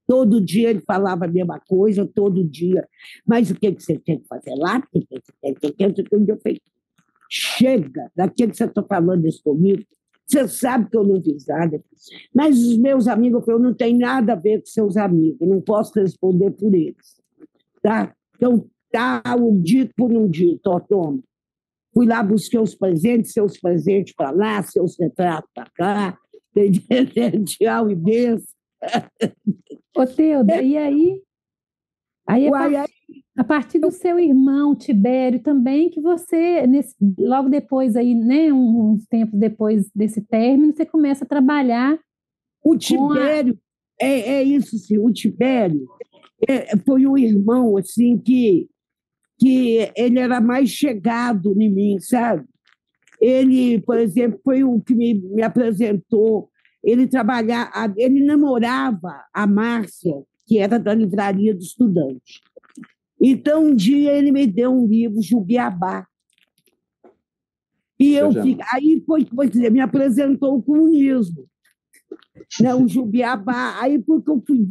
Todo dia ele falava a mesma coisa, todo dia. Mas o que você tem que fazer lá? Eu falei, chega, daquilo que você está falando isso comigo. Você sabe que eu não fiz nada. Mas os meus amigos, eu não tenho nada a ver com seus amigos. Não posso responder por eles. Tá? Então, tá um dito por um dito. Ó, toma. Fui lá, busquei os presentes, seus presentes para lá, seus retratos para cá. Tchau e beijo. Ô, Teuda, e aí? A partir do seu irmão, Tibério, também, que você, logo depois, aí, né, uns tempos depois desse término, você começa a trabalhar. O Tibério, é isso sim, o Tibério foi um irmão assim, que ele era mais chegado em mim, sabe? Ele, por exemplo, foi o que me apresentou. Ele namorava a Márcia, que era da Livraria do Estudante. Então, um dia ele me deu um livro, Jubiabá. E aí me apresentou o comunismo. Né, o Jubiabá. Aí, porque eu fui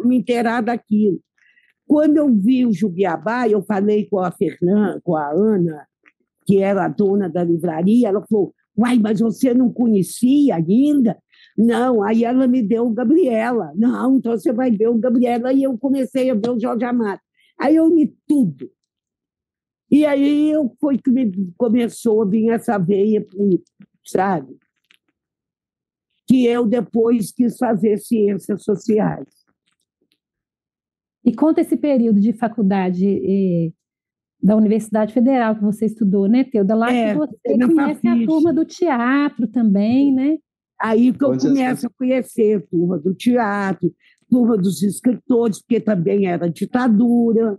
me inteirar daquilo. Quando eu vi o Jubiabá, eu falei com a Ana, que era a dona da livraria, ela falou, uai, mas você não conhecia ainda? Não, aí ela me deu o Gabriela. Não, então você vai ver o Gabriela. E eu comecei a ver o Jorge Amado. Aí eu li tudo. E aí foi que começou a vir essa veia, sabe? Que eu depois quis fazer ciências sociais. E conta esse período de faculdade da Universidade Federal que você estudou, né, Teuda? Lá que você conhece a turma do teatro também, né? Aí que eu começo a conhecer a turma do teatro, turma dos escritores, porque também era ditadura,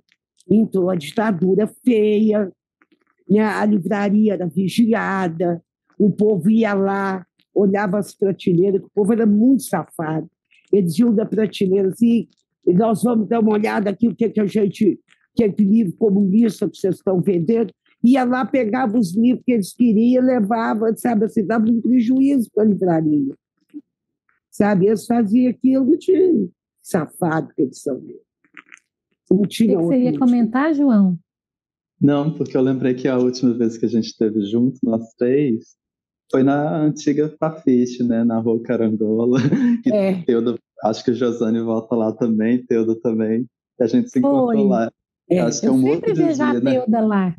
entrou a ditadura feia, né? A livraria era vigiada, o povo ia lá, olhava as prateleiras, o povo era muito safado. Eles iam da prateleira assim, e nós vamos dar uma olhada aqui, o que a gente que é aquele livro comunista que vocês estão vendendo, ia lá, pegava os livros que eles queriam, levava, sabe, assim, dava um prejuízo para a livraria. Sabe, eles faziam aquilo de safado que eles são mesmo. Não O tinha que você ia comentar, João? Não, porque eu lembrei que a última vez que a gente esteve junto, nós três, foi na antiga Fafiche, né? Na Rua Carangola. Que Teuda, acho que o Josane volta lá também, Teuda também. E a gente se encontrou lá. Acho que é Eu um sempre outro vejo a dia, né? Teuda lá.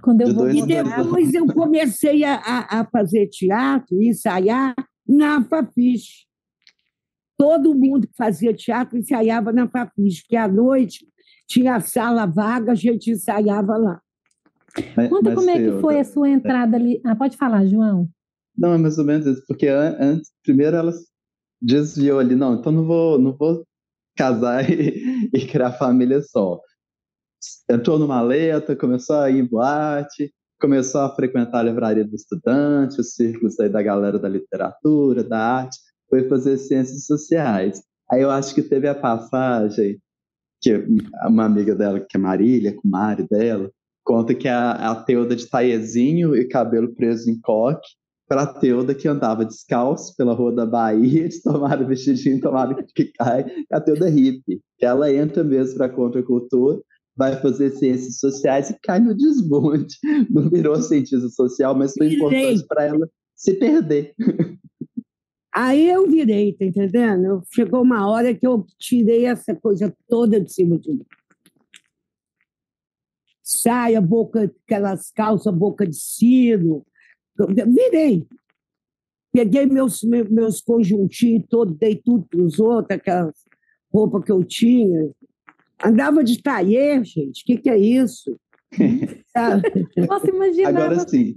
Quando eu De vou dois E em dois morar. anos. depois eu comecei a fazer teatro, ensaiar na Fafiche. Todo mundo que fazia teatro ensaiava na Fafiche, porque à noite tinha sala vaga, a gente ensaiava lá. Conta como é que foi a sua entrada ali. Ah, pode falar, João. Não, é mais ou menos isso, porque antes, primeiro ela desviou ali, não, então não vou casar e criar família só. Entrou numa letra, começou a ir em boate, começou a frequentar a livraria do estudante, os círculos aí da galera da literatura, da arte, foi fazer ciências sociais. Aí eu acho que teve a passagem que uma amiga dela, que é Marília, com o Mari dela, conta que a Teuda de taiezinho e cabelo preso em coque, para a Teuda que andava descalço pela Rua da Bahia, de tomar o vestidinho, tomar o que cai, a Teuda hippie, que ela entra mesmo para a contracultura, vai fazer ciências sociais e cai no desbonde. Não virou cientista social, mas foi importante para ela se perder. Aí eu virei, tá entendendo? Chegou uma hora que eu tirei essa coisa toda de cima de mim. Saia, boca, aquelas calças, boca de sino. Virei. Peguei meus conjuntinhos todos, dei tudo para os outros, aquelas roupas que eu tinha. Andava de tailleur, gente. O que é isso? Posso imaginar. Agora sim.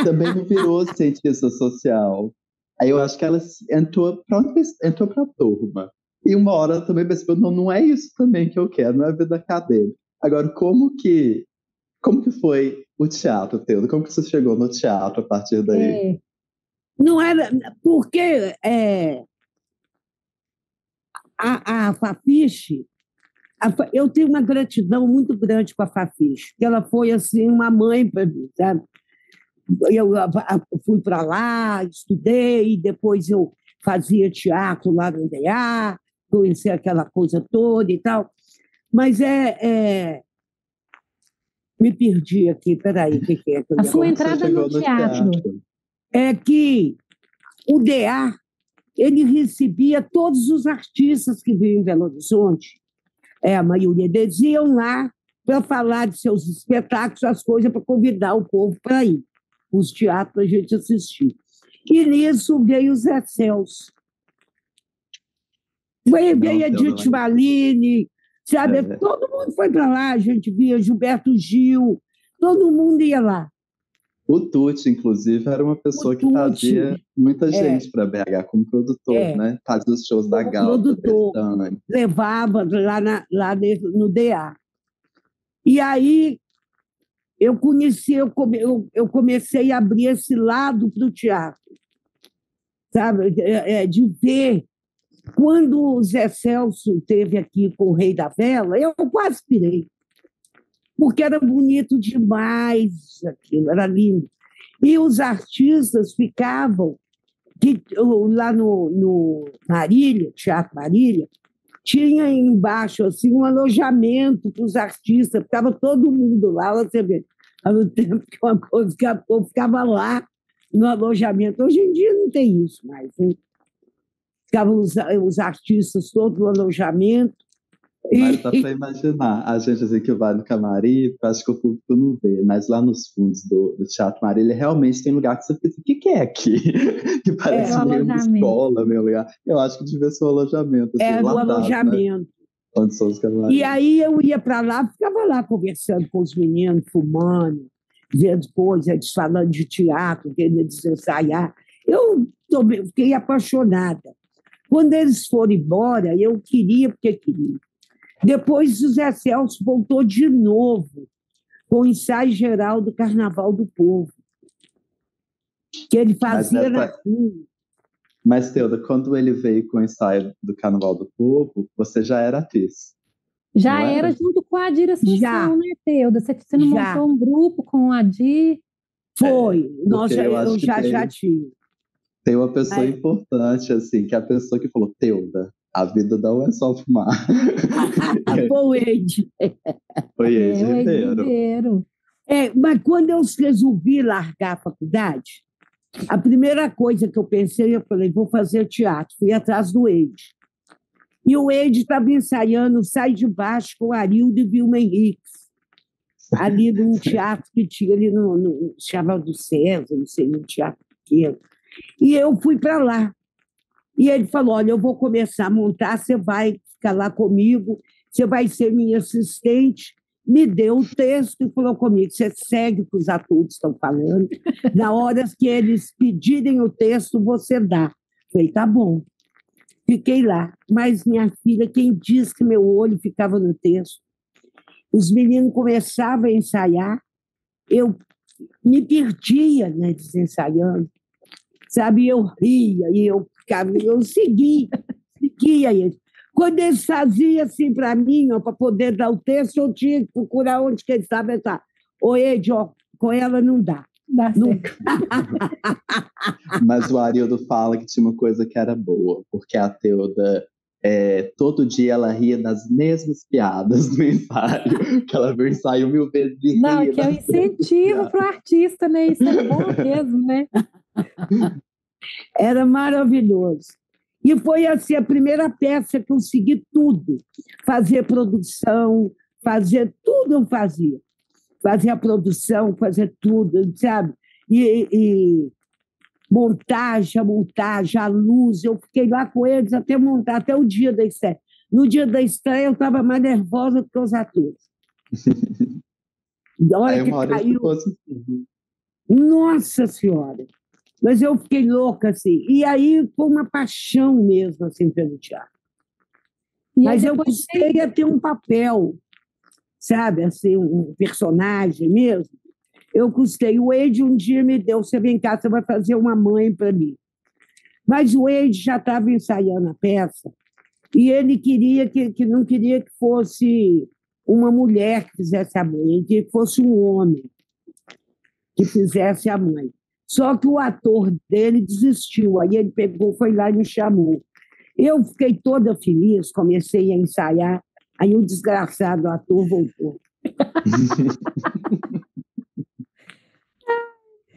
Também não virou cientista social. Aí eu acho que ela entrou para a turma. E uma hora ela também percebeu, não é isso também que eu quero, não é a vida acadêmica. Agora, como que foi o teatro, Teudo? Como que você chegou no teatro a partir daí? Não era... Porque a Fafiche... Eu tenho uma gratidão muito grande com a Fafiche, que ela foi assim uma mãe para mim, sabe? Eu fui para lá, estudei, depois eu fazia teatro lá no DA, conheci aquela coisa toda e tal. Mas me perdi aqui, peraí, o que é? A sua entrada no teatro. É que o DA, ele recebia todos os artistas que vinham em Belo Horizonte. A maioria deles iam lá para falar de seus espetáculos, as coisas, para convidar o povo para ir. Os teatros para a gente assistir. E nisso veio o Zé Celso. Veio a Edith Valine, sabe? Todo mundo foi para lá, a gente via Gilberto Gil, todo mundo ia lá. O Tuti, inclusive, era uma pessoa que trazia muita gente para BH como produtor, né? Fazia os shows da Gal. Produtor, levava lá no DA. E aí eu comecei a abrir esse lado para o teatro, sabe? De ver. Quando o Zé Celso esteve aqui com o Rei da Vela, eu quase pirei, porque era bonito demais aquilo, era lindo. E os artistas ficavam, lá no Marília, Teatro Marília, tinha embaixo assim, um alojamento para os artistas, ficava todo mundo lá, você vê, no tempo que uma coisa que o povo ficava lá no alojamento. Hoje em dia não tem isso mais, né? Ficavam os artistas todos no alojamento. Mas dá para imaginar, a gente assim que vai no camarim, acho que o público não vê, mas lá nos fundos do Teatro Marília realmente tem lugar que você pensa, o que é aqui? Que parece meio uma escola, meu lugar. Eu acho que devia ser um alojamento. Assim, no alojamento. Né? Onde são os camarins. E aí eu ia para lá, ficava lá conversando com os meninos, fumando, vendo coisas, eles falando de teatro, querendo ensaiar. Eu fiquei apaixonada. Quando eles foram embora, eu queria porque queria. Depois o Zé Celso voltou de novo com o ensaio geral do Carnaval do Povo, que ele fazia na rua. Mas, Teuda, quando ele veio com o ensaio do Carnaval do Povo, você já era atriz? Já não era era? junto com a Adir Assunção, Já, né, Teuda? Você não já. montou um grupo com a Adir? Foi. Porque eu Eu acho que já tinha. tem uma pessoa Mas, importante, assim, que é a pessoa que falou, Teuda, a vida não é só fumar. foi o Ed. Foi Ed É, o Ed Ribeiro. Ribeiro. Mas quando eu resolvi largar a faculdade, a primeira coisa que eu pensei, eu falei, vou fazer teatro. Fui atrás do Ed. E o Ed estava ensaiando Sai de Baixo com Arildo e Vilma Henriques, ali num teatro que tinha ali no chamava do César, não sei, um teatro pequeno. E eu fui para lá. E ele falou, olha, eu vou começar a montar, você vai ficar lá comigo, você vai ser minha assistente. Me deu o texto e falou comigo, você segue o que os atores estão falando, na hora que eles pedirem o texto, você dá. Falei, tá bom. Fiquei lá. Mas, minha filha, quem disse que meu olho ficava no texto? Os meninos começavam a ensaiar, eu me perdia, né, ensaiando, sabe? Eu ria e eu seguia eles. Quando eles faziam assim para mim, para poder dar o texto, eu tinha que procurar onde que eles estavam. Ô, Ed, ó, com ela não dá. Dá Não. certo. Mas o Arildo fala que tinha uma coisa que era boa, porque a Teuda, todo dia ela ria das mesmas piadas no ensaio, que ela viu o ensaio 1000 vezes e Não, ria que é um das mesmas incentivo piadas. para o artista, né? Isso é bom mesmo, né? Era maravilhoso. E foi assim a primeira peça que eu segui tudo. Fazer produção, fazer tudo eu fazia. Fazia a produção, fazer tudo, sabe? E montagem, a luz. Eu fiquei lá com eles até montar, até o dia da estreia. No dia da estreia eu estava mais nervosa do que os atores. Da hora Aí que uma hora ele caiu, ficou assim, nossa Senhora! Mas eu fiquei louca, assim. E aí foi uma paixão mesmo, assim, pelo teatro. E aí Mas eu depois custei a ter um papel, sabe? Assim, um personagem mesmo. Eu custei. O Ed um dia me deu, você vem cá, você vai fazer uma mãe para mim. Mas o Ed já estava ensaiando a peça e ele queria que não queria que fosse uma mulher que fizesse a mãe, ele queria que fosse um homem que fizesse a mãe. Só que o ator dele desistiu. Aí ele pegou, foi lá e me chamou. Eu fiquei toda feliz, comecei a ensaiar. Aí o desgraçado ator voltou.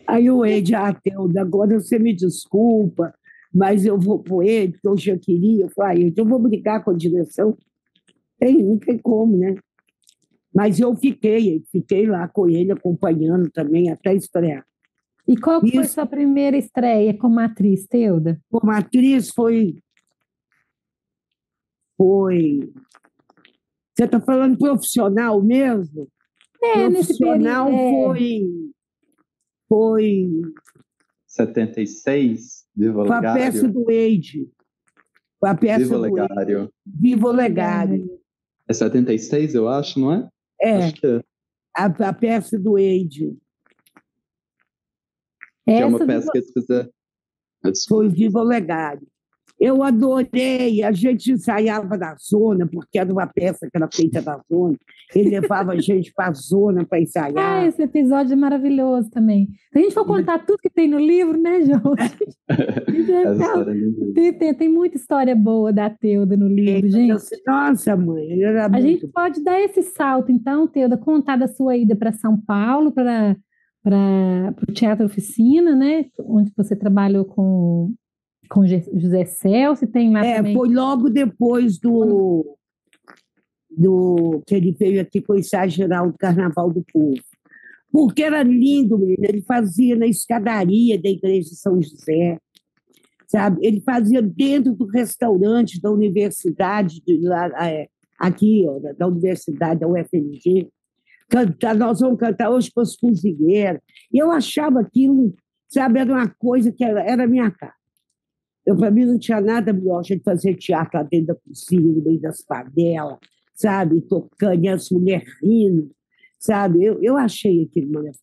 Aí o Ed, Teuda, agora você me desculpa, mas eu vou com ele, porque eu já queria. Eu falei, Ed, eu vou brigar com a direção. Não tem como, né? Mas eu fiquei lá com ele, acompanhando também, até estrear. E qual que foi Isso, sua primeira estreia como atriz, Teuda? como atriz, foi. Você está falando profissional mesmo? Nesse período. Profissional foi 76, Viva com a peça Legário. do Wade. Com a peça Viva do Wade. Legário. Viva o Legário. É 76, eu acho, não é? Acho que é. A peça do Wade. Que é uma Essa peça que eles fizeram. Foi Viva o Legário. Eu adorei, a gente ensaiava na zona, porque era uma peça que era feita na zona. Ele levava a gente para a zona para ensaiar. esse episódio é maravilhoso também. Se a gente for contar tudo que tem no livro, né, João? Essa história é linda. Tem muita história boa da Teuda no livro, gente. Nossa, mãe, ele era A muito gente pode dar esse salto, então, Teuda, contar da sua ida para São Paulo, para o Teatro Oficina, né? Onde você trabalhou com José Celso, tem lá também. Foi logo depois do que ele veio aqui com o ensaio geral do Carnaval do Povo. Porque era lindo, menino. Ele fazia na escadaria da igreja de São José, sabe? Ele fazia dentro do restaurante da universidade, aqui, ó, da universidade, da UFMG. Nós vamos cantar hoje para os cozinheiros. E eu achava aquilo, sabe, era uma coisa que era a minha cara. Para mim não tinha nada melhor de fazer teatro lá dentro da cozinha, no meio das panelas, sabe, tocando, e as mulheres rindo, sabe? Eu achei aquilo maravilhoso.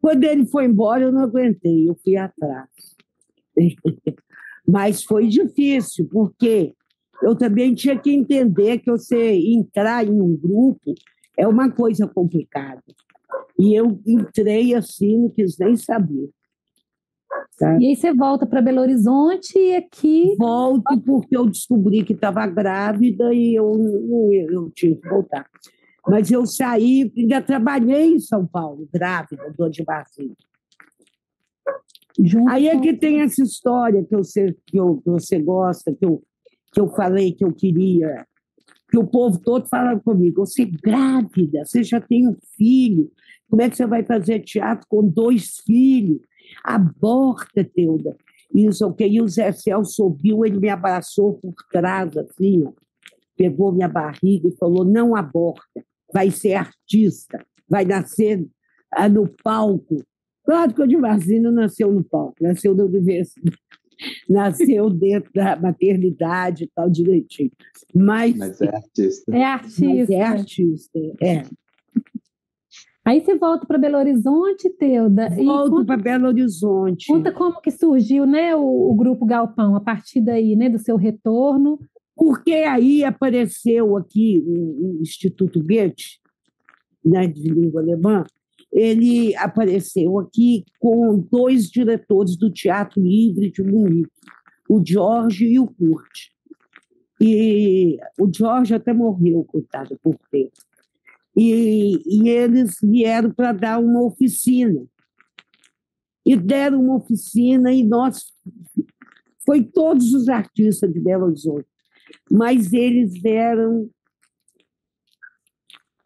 Quando ele foi embora, eu não aguentei, eu fui atrás. Mas foi difícil, porque eu também tinha que entender que você entrar em um grupo é uma coisa complicada. E eu entrei assim, não quis nem saber. Tá? E aí você volta para Belo Horizonte e aqui... Volto porque eu descobri que estava grávida e eu tinha que voltar. Mas eu saí, ainda trabalhei em São Paulo, grávida, do Odimarzinho. Aí é que tem essa história que você gosta, que eu falei que eu queria, que o povo todo falava comigo, você é grávida, você já tem um filho, como é que você vai fazer teatro com 2 filhos? Aborta, Teuda. Isso, ok. E o Zé Celso subiu, ele me abraçou por trás, assim, ó, pegou minha barriga e falou, não aborta, vai ser artista, vai nascer no palco. Claro que o Odimarzinho não nasceu no palco, nasceu na universidade, nasceu dentro da maternidade e tal, direitinho. Mas é artista. É artista. Mas é artista, é. Aí você volta para Belo Horizonte, Teuda. Volto para Belo Horizonte. Conta como que surgiu, né, o Grupo Galpão, a partir daí, né, do seu retorno. Porque aí apareceu aqui o Instituto Goethe, né, de língua alemã, ele apareceu aqui com 2 diretores do Teatro Livre de Munique, o Jorge e o Kurt. E o Jorge até morreu, coitado, por tempo. E eles vieram para dar uma oficina. E deram uma oficina e foi todos os artistas de Belo Horizonte, mas eles eram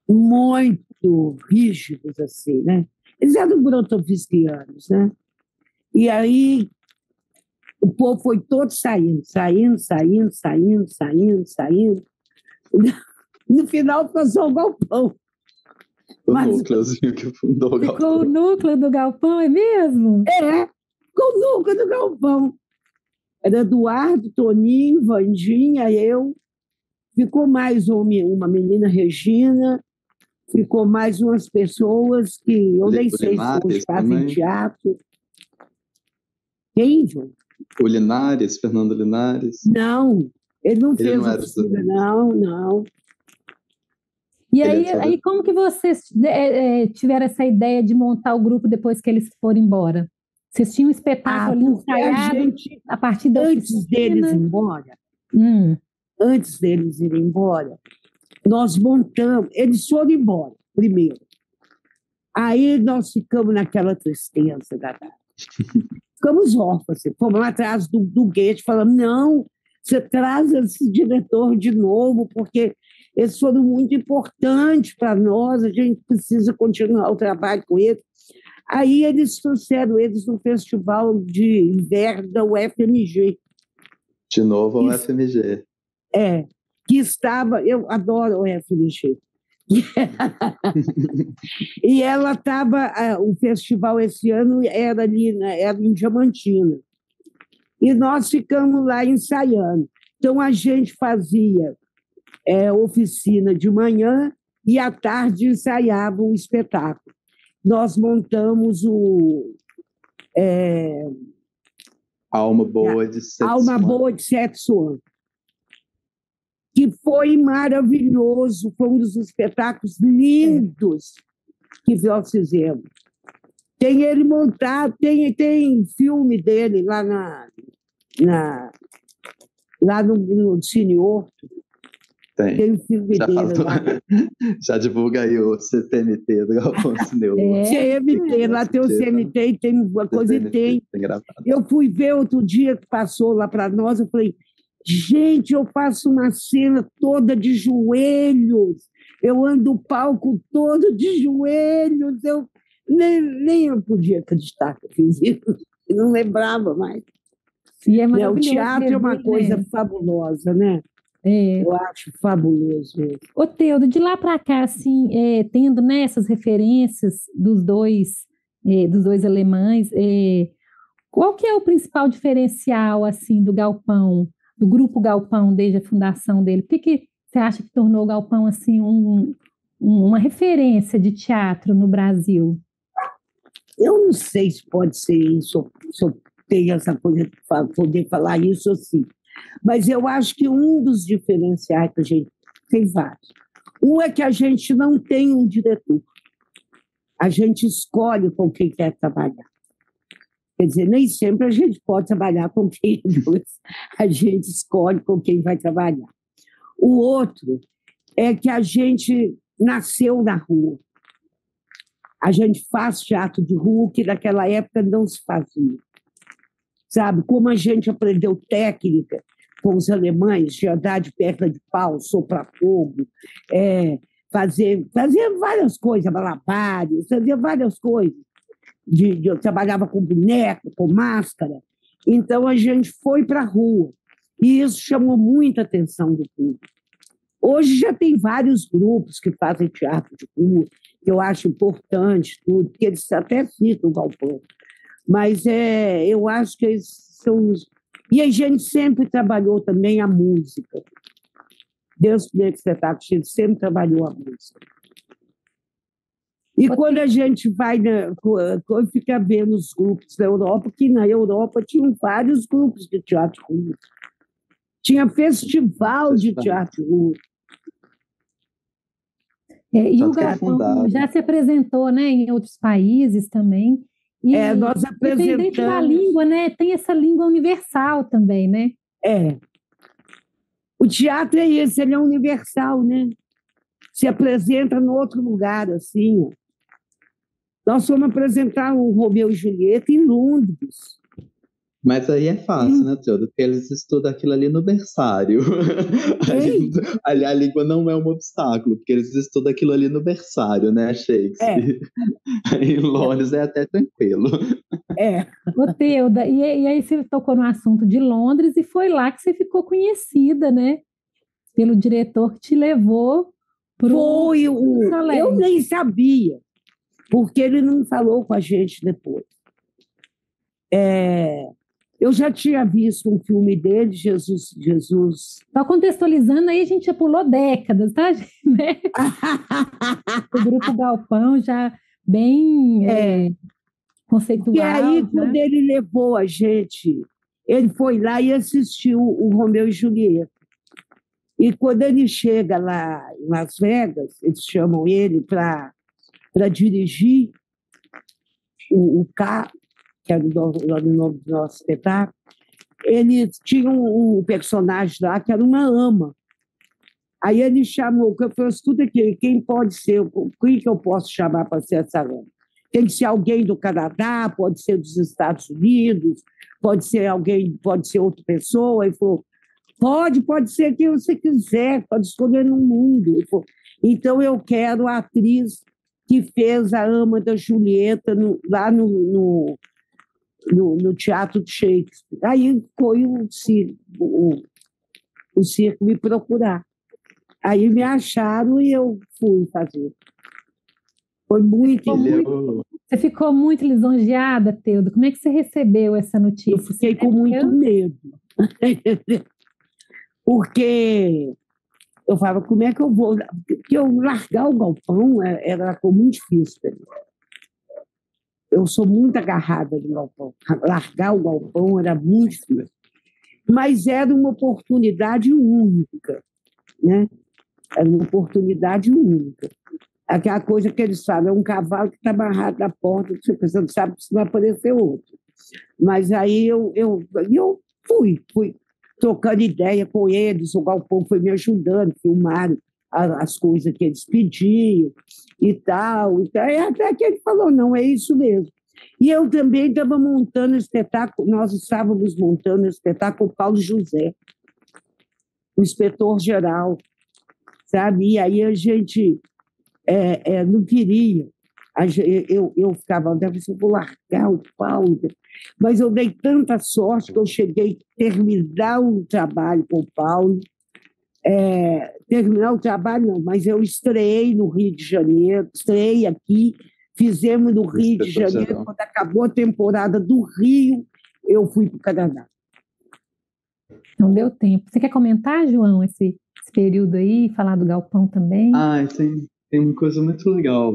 muito rígidos, assim, né? Eles eram brotovistianos, né? E aí o povo foi todo saindo. No final, ficou só o Galpão. O núcleozinho que fundou o Galpão. Ficou o núcleo do Galpão, é mesmo? É, ficou o núcleo do Galpão. Era Eduardo, Toninho, Vandinha, eu. Ficou mais uma menina, Regina. Ficou mais umas pessoas que eu nem sei se hoje fazem teatro. Quem, João? O Linares, Fernando Linares. Não, ele não fez oficina, não. E aí, como que vocês tiveram essa ideia de montar o grupo depois que eles foram embora? Vocês tinham um espetáculo ensaiado a partir da antes deles irem embora, nós montamos, eles foram embora primeiro. Aí nós ficamos naquela tristeza, Gata. Ficamos órfãos, fomos lá atrás do Goethe, falamos, não, você traz esse diretor de novo, porque eles foram muito importantes para nós, a gente precisa continuar o trabalho com eles. Aí eles trouxeram eles no festival de inverno da UFMG. De novo a UFMG. Que estava, eu adoro o UFMG. E ela estava, o festival esse ano era ali, era em Diamantina. E nós ficamos lá ensaiando. Então a gente fazia oficina de manhã e à tarde ensaiava o espetáculo. Nós montamos o Alma Boa de Setsuan, que foi maravilhoso, foi um dos espetáculos lindos que nós fizemos. Tem ele montado, tem filme dele lá lá no Cine Horto. Tem um filme dele lá. Já divulga aí o CTMT do Galpão Cineu. CMT, lá tem o CMT e tem uma coisa e tem. Eu fui ver outro dia que passou lá para nós, eu falei, gente, eu faço uma cena toda de joelhos, eu ando o palco todo de joelhos, eu nem eu podia acreditar que eu fiz isso, eu não lembrava mais. O teatro é uma coisa fabulosa, né? Eu acho fabuloso. Ô, Teuda, de lá para cá, assim, tendo essas referências dos dois alemães, qual que é o principal diferencial assim do Galpão, do Grupo Galpão, desde a fundação dele? Por que você acha que tornou o Galpão assim uma referência de teatro no Brasil? Eu não sei se pode ser isso, se eu tenho essa coisa de poder falar isso assim. Mas eu acho que um dos diferenciais que a gente tem vários. Um é que a gente não tem um diretor. A gente escolhe com quem quer trabalhar. Quer dizer, nem sempre a gente pode trabalhar com quem a gente escolhe com quem vai trabalhar. O outro é que a gente nasceu na rua. A gente faz teatro de rua que naquela época não se fazia. Sabe? Como a gente aprendeu técnica com os alemães, de andar de perna de pau, soprar fogo, fazer várias coisas, malabares, fazia várias coisas. Eu trabalhava com boneco, com máscara. Então, a gente foi para a rua. E isso chamou muita atenção do público. Hoje já tem vários grupos que fazem teatro de rua, que eu acho importante, tudo, que eles até citam o Galpão. Mas eu acho que eles são... E a gente sempre trabalhou também a música. Desde o primeiro espetáculo, a gente sempre trabalhou a música. E quando a gente vai, quando fica vendo os grupos da Europa, que na Europa tinham vários grupos de teatro de rua. Tinha festival de teatro de rua. E o Galpão já se apresentou, né, em outros países também. E, nós apresentamos... Independente da língua, né, tem essa língua universal também, né? O teatro é esse, ele é universal, né? Se apresenta em outro lugar, assim. Nós fomos apresentar o Romeu e Julieta em Londres. Mas aí é fácil, né, Teodo? Porque eles estudam aquilo ali no berçário. A língua não é um obstáculo, porque eles estudam aquilo ali no berçário, né, Shakespeare? Em Londres é até tranquilo. Ô, Teuda, e aí você tocou no assunto de Londres e foi lá que você ficou conhecida, né? Pelo diretor que te levou para o... Eu nem sabia, porque ele não falou com a gente depois. Eu já tinha visto um filme dele, Jesus. Só contextualizando, aí a gente já pulou décadas, tá? Né? O Grupo Galpão já bem conceitual. E aí, né? quando ele levou a gente, ele foi lá e assistiu o Romeu e Julieta. E quando ele chega lá em Las Vegas, eles chamam ele para dirigir o carro, que era o nome do nosso espetáculo. Ele tinha um personagem lá que era uma ama. Aí ele chamou, eu falei, escuta aqui, quem pode ser, quem que eu posso chamar para ser essa ama? Tem que ser alguém do Canadá, pode ser dos Estados Unidos, pode ser alguém, pode ser outra pessoa. Ele falou, pode ser quem você quiser, pode escolher no mundo. Ele falou, então eu quero a atriz que fez a ama da Julieta lá no Teatro de Shakespeare. Aí foi o circo me procurar. Aí me acharam e eu fui fazer. Foi muito... Você ficou muito lisonjeada, Teuda. Como é que você recebeu essa notícia? Eu fiquei com muito medo. Porque eu falava, como é que eu vou... Porque eu largar o Galpão era muito difícil para mim. Eu sou muito agarrada no Galpão. Largar o Galpão era muito difícil. Mas era uma oportunidade única, né? Era uma oportunidade única. Aquela coisa que eles falam, é um cavalo que está amarrado na porta, você não sabe se vai aparecer outro. Mas aí eu fui trocando ideia com eles, o Galpão foi me ajudando, filmaram as coisas que eles pediam e tal. Até que ele falou, não, é isso mesmo. E eu também estava montando o espetáculo, nós estávamos montando o espetáculo Paulo José, o inspetor-geral, sabe? E aí a gente não queria. Eu ficava, vou largar o Paulo. Mas eu dei tanta sorte que eu cheguei a terminar o trabalho com o Paulo. Terminar o trabalho, não, mas eu estreiei no Rio de Janeiro, estreiei aqui, fizemos no Rio de Janeiro. Quando acabou a temporada do Rio, eu fui para o Canadá. Não deu tempo. Você quer comentar, João, esse período aí, falar do Galpão também? Tem uma coisa muito legal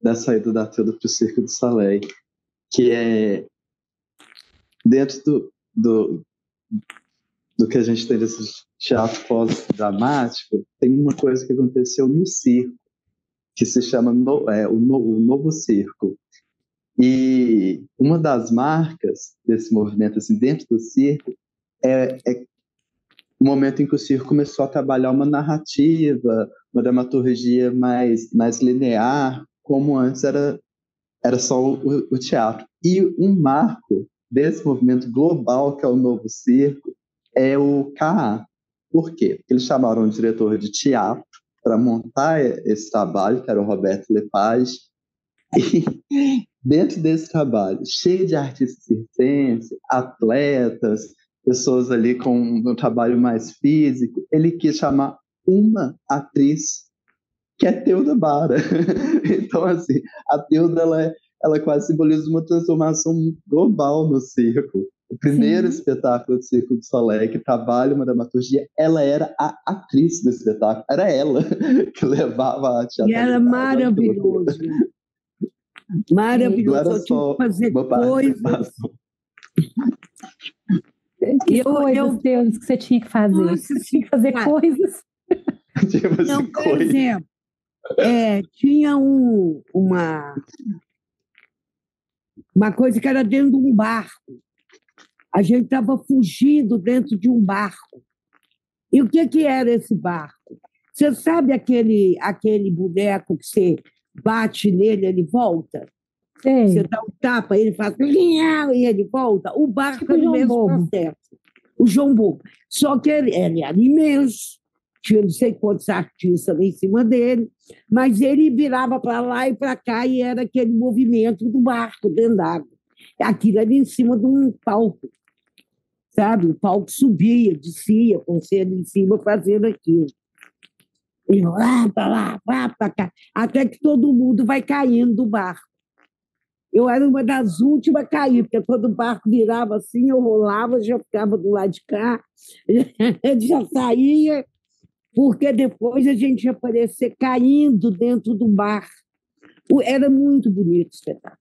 da saída da Teuda para o Circo du Soleil, que é dentro do, do que a gente tem desse teatro pós-dramático, tem uma coisa que aconteceu no circo, que se chama o Novo Circo. E uma das marcas desse movimento, assim, dentro do circo, é o momento em que o circo começou a trabalhar uma narrativa, uma dramaturgia mais linear, como antes era só o teatro. E um marco desse movimento global, que é o Novo Circo, é o CAA. Por quê? Porque eles chamaram um diretor de teatro para montar esse trabalho, que era o Roberto Lepage, e dentro desse trabalho, cheio de artistas circenses, atletas, pessoas ali com um trabalho mais físico, ele quis chamar uma atriz, que é Theuda Bara. Então, assim, a Theuda, ela quase simboliza uma transformação global no circo. O primeiro espetáculo do Circo du Soleil que trabalha uma dramaturgia, ela era a atriz do espetáculo, era ela que levava a arte. E era maravilhoso. Maravilhoso, eu tinha que fazer coisas. Que coisas, Deus, que você tinha que fazer? Nossa, tinha que fazer coisas. Não, por exemplo, tinha uma coisa que era dentro de um barco. A gente estava fugindo dentro de um barco. E o que era esse barco? Você sabe aquele boneco que você bate nele, ele volta? Sim. Você dá um tapa, ele faz e ele volta. O barco tipo é o mesmo processo. O João Bobo. Só que ele era imenso, tinha não sei quantos artistas lá em cima dele, mas ele virava para lá e para cá e era aquele movimento do barco dentro d'água. Aquilo ali em cima de um palco, sabe? O palco subia, descia, com você ali em cima fazendo aquilo. E lá para cá, até que todo mundo vai caindo do barco. Eu era uma das últimas a cair, porque quando o barco virava assim, eu rolava, já ficava do lado de cá, já saía, porque depois a gente ia aparecer caindo dentro do bar. Era muito bonito o espetáculo.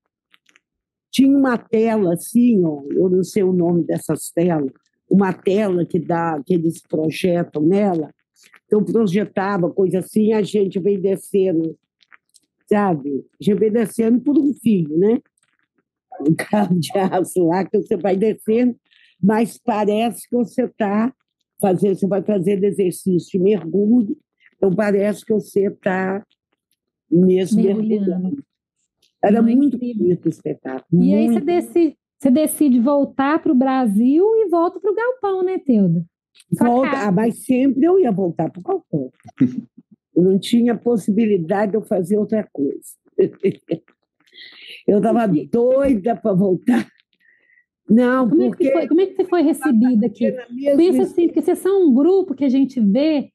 Tinha uma tela assim, ó, eu não sei o nome dessas telas, uma tela que eles projetam nela, então projetava coisa assim, a gente vem descendo, sabe? Já vem descendo por um fio, né? Um cabo de aço lá que você vai descendo, mas parece que você vai fazer exercício de mergulho, então parece que você está mesmo mergulhando. Era muito bonito o espetáculo. E aí você decide voltar para o Brasil e volta para o Galpão, né, Theuda? Mas sempre eu ia voltar para o Galpão. Não tinha possibilidade de eu fazer outra coisa. Eu estava doida para voltar. Não, como é que você foi recebida aqui? Pensa assim, porque vocês são um grupo que a gente vê,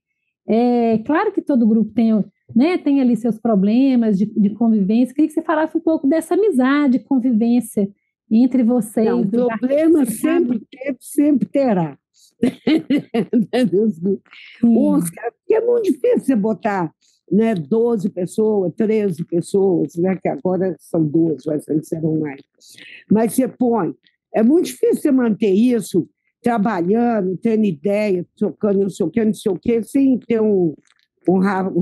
claro que todo grupo tem ali seus problemas de convivência. Queria que você falasse um pouco dessa amizade, convivência entre vocês. Não, problema sempre teve, sempre terá. Oscar, porque é muito difícil você botar 12 pessoas, 13 pessoas, né, que agora são 12, mas antes serão mais. Mas você põe, é muito difícil você manter isso trabalhando, tendo ideia, trocando não sei o que, sem ter um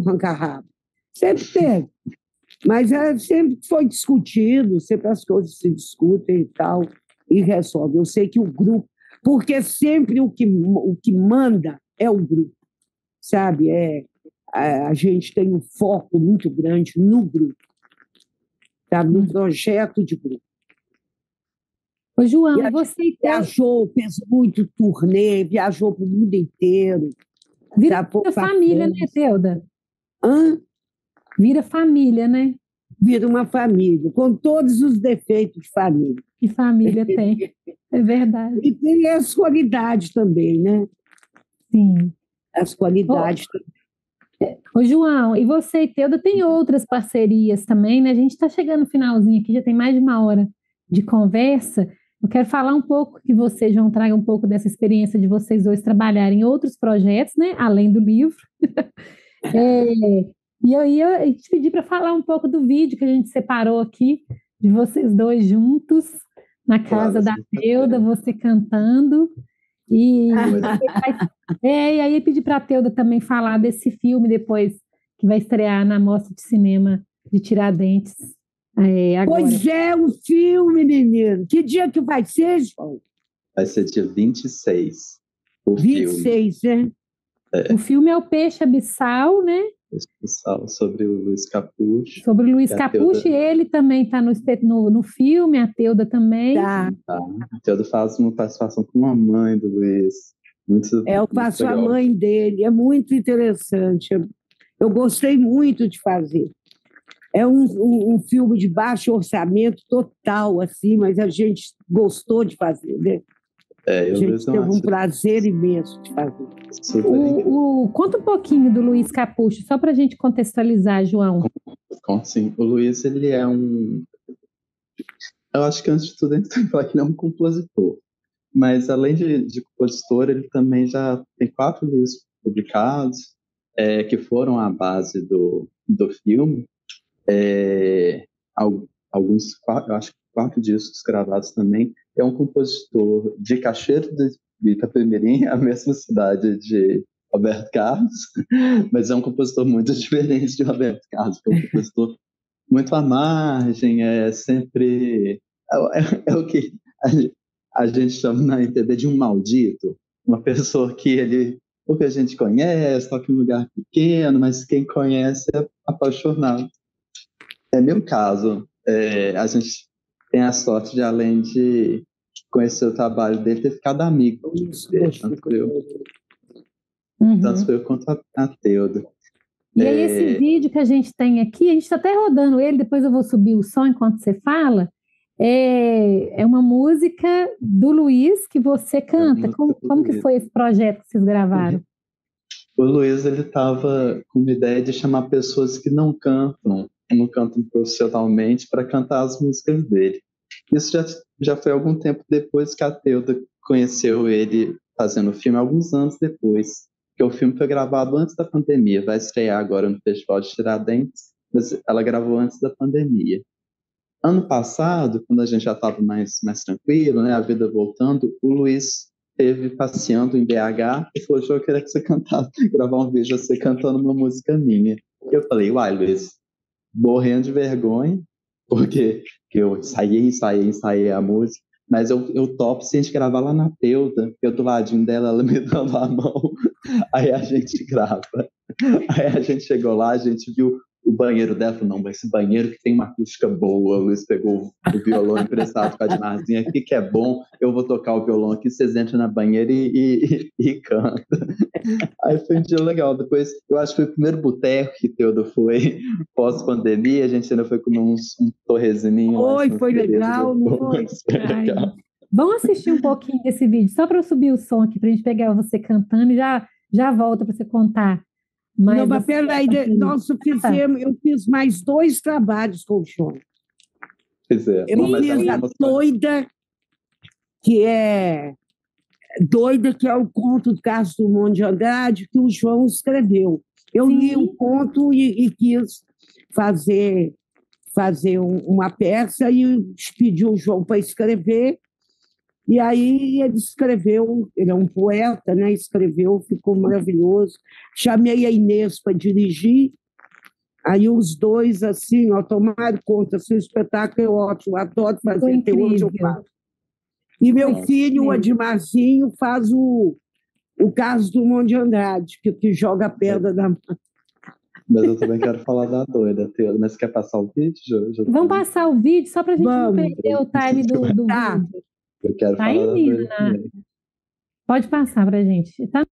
ranca-rabo. Sempre teve. Mas sempre foi discutido, sempre as coisas se discutem e tal, e resolve. Eu sei que o grupo, porque sempre o que manda é o grupo, sabe? A gente tem um foco muito grande no grupo, sabe? No projeto de grupo. Ô, João, você viajou, fez muito turnê, viajou para o mundo inteiro. Vira família, né, Theuda? Vira família, né? Vira uma família, com todos os defeitos de família. Que família tem, é verdade. E tem as qualidades também, né? Sim. As qualidades também. Ô, João, e você e Theuda tem outras parcerias também, né? A gente está chegando no finalzinho aqui, já tem mais de uma hora de conversa. Eu quero falar um pouco, que você, João, traga um pouco dessa experiência de vocês dois trabalharem em outros projetos, né? Além do livro. E eu ia te pedir para falar um pouco do vídeo que a gente separou aqui, de vocês dois juntos, na casa da Teuda, você cantando. E, e aí eu pedi para a Teuda também falar desse filme depois, que vai estrear na Mostra de Cinema de Tiradentes. Agora. Pois é, o filme, menino. Que dia que vai ser, João? Vai ser dia 26. O 26, filme. Né? O filme é o Peixe Abissal, né? Peixe Abissal, sobre o Luiz Capucho. Sobre o Luiz Capucho, e ele também está no filme, a Teuda também. Tá. A Teuda faz uma participação com a mãe do Luiz. Eu faço a mãe dele, é muito interessante. Eu gostei muito de fazer. É um filme de baixo orçamento total, assim, mas a gente gostou de fazer, né? A gente teve um prazer imenso de fazer. Conta um pouquinho do Luiz Capucho, só para a gente contextualizar, João. Sim, o Luiz, ele é eu acho que antes de tudo a gente tem que falar que ele é um compositor. Mas além de compositor, ele também já tem 4 livros publicados, que foram a base do filme. Alguns, eu acho que 4 discos gravados também. É um compositor de Cachoeiro de Itapemirim, a mesma cidade de Roberto Carlos, mas é um compositor muito diferente de Roberto Carlos, é um compositor muito à margem, sempre... É o que a gente chama na MPB de um maldito, uma pessoa que porque a gente conhece, toca em um lugar pequeno, mas quem conhece é apaixonado. É meu caso. A gente tem a sorte de, além de conhecer o trabalho dele, ter ficado amigo dele, tanto eu quanto a Teuda. E aí esse vídeo que a gente tem aqui, a gente está até rodando ele, depois eu vou subir o som enquanto você fala, é uma música do Luiz que você canta. Como que foi esse projeto que vocês gravaram? O Luiz, ele estava com uma ideia de chamar pessoas que não cantam profissionalmente para cantar as músicas dele. Isso já foi algum tempo depois que a Teuda conheceu ele fazendo o filme, alguns anos depois, porque o filme foi gravado antes da pandemia, vai estrear agora no Festival de Tiradentes, mas ela gravou antes da pandemia. Ano passado, quando a gente já estava mais tranquilo, né, a vida voltando, o Luiz esteve passeando em BH e falou: eu queria que você cantasse, gravar um vídeo você cantando uma música minha. Eu falei: uai, Luiz, morrendo de vergonha, porque eu ensaiei a música, mas eu topo se a gente gravar lá na Teuda, eu do ladinho dela, ela me dando a mão, aí a gente grava. Aí a gente chegou lá, a gente viu o banheiro dela, falou: não, esse banheiro que tem uma acústica boa. O Luiz pegou o violão emprestado com a Dimarzinha aqui, que é bom, eu vou tocar o violão aqui, vocês entram na banheira e cantam. Aí foi um dia legal. Depois, eu acho que foi o primeiro boteco que Teuda foi pós-pandemia, a gente ainda foi comer um torresminho. Foi legal, não foi? Legal. Vamos assistir um pouquinho desse vídeo, só para eu subir o som aqui, para a gente pegar você cantando e já volta para você contar. Não, mas peraí, eu fiz mais 2 trabalhos com o João. Eu fiz a Doida, que é o conto do Carlos Drummond de Andrade, que o João escreveu. Eu li o conto e quis fazer uma peça e pedi o João para escrever. E aí ele escreveu, ele é um poeta, né? Escreveu, ficou maravilhoso. Chamei a Inês para dirigir, aí os dois, assim, tomaram conta, seu espetáculo é ótimo, adoro fazer, até hoje eu faço. E meu filho, o Adimarzinho, faz o Carlos Drummond de Andrade, que joga a pedra da mão. Mas eu também quero falar da Doida, Teuda. Mas quer passar o vídeo? Vamos passar o vídeo, só para a gente não perder o time do vídeo. Eu quero falar da Doida também. Pode passar para a gente. Tá?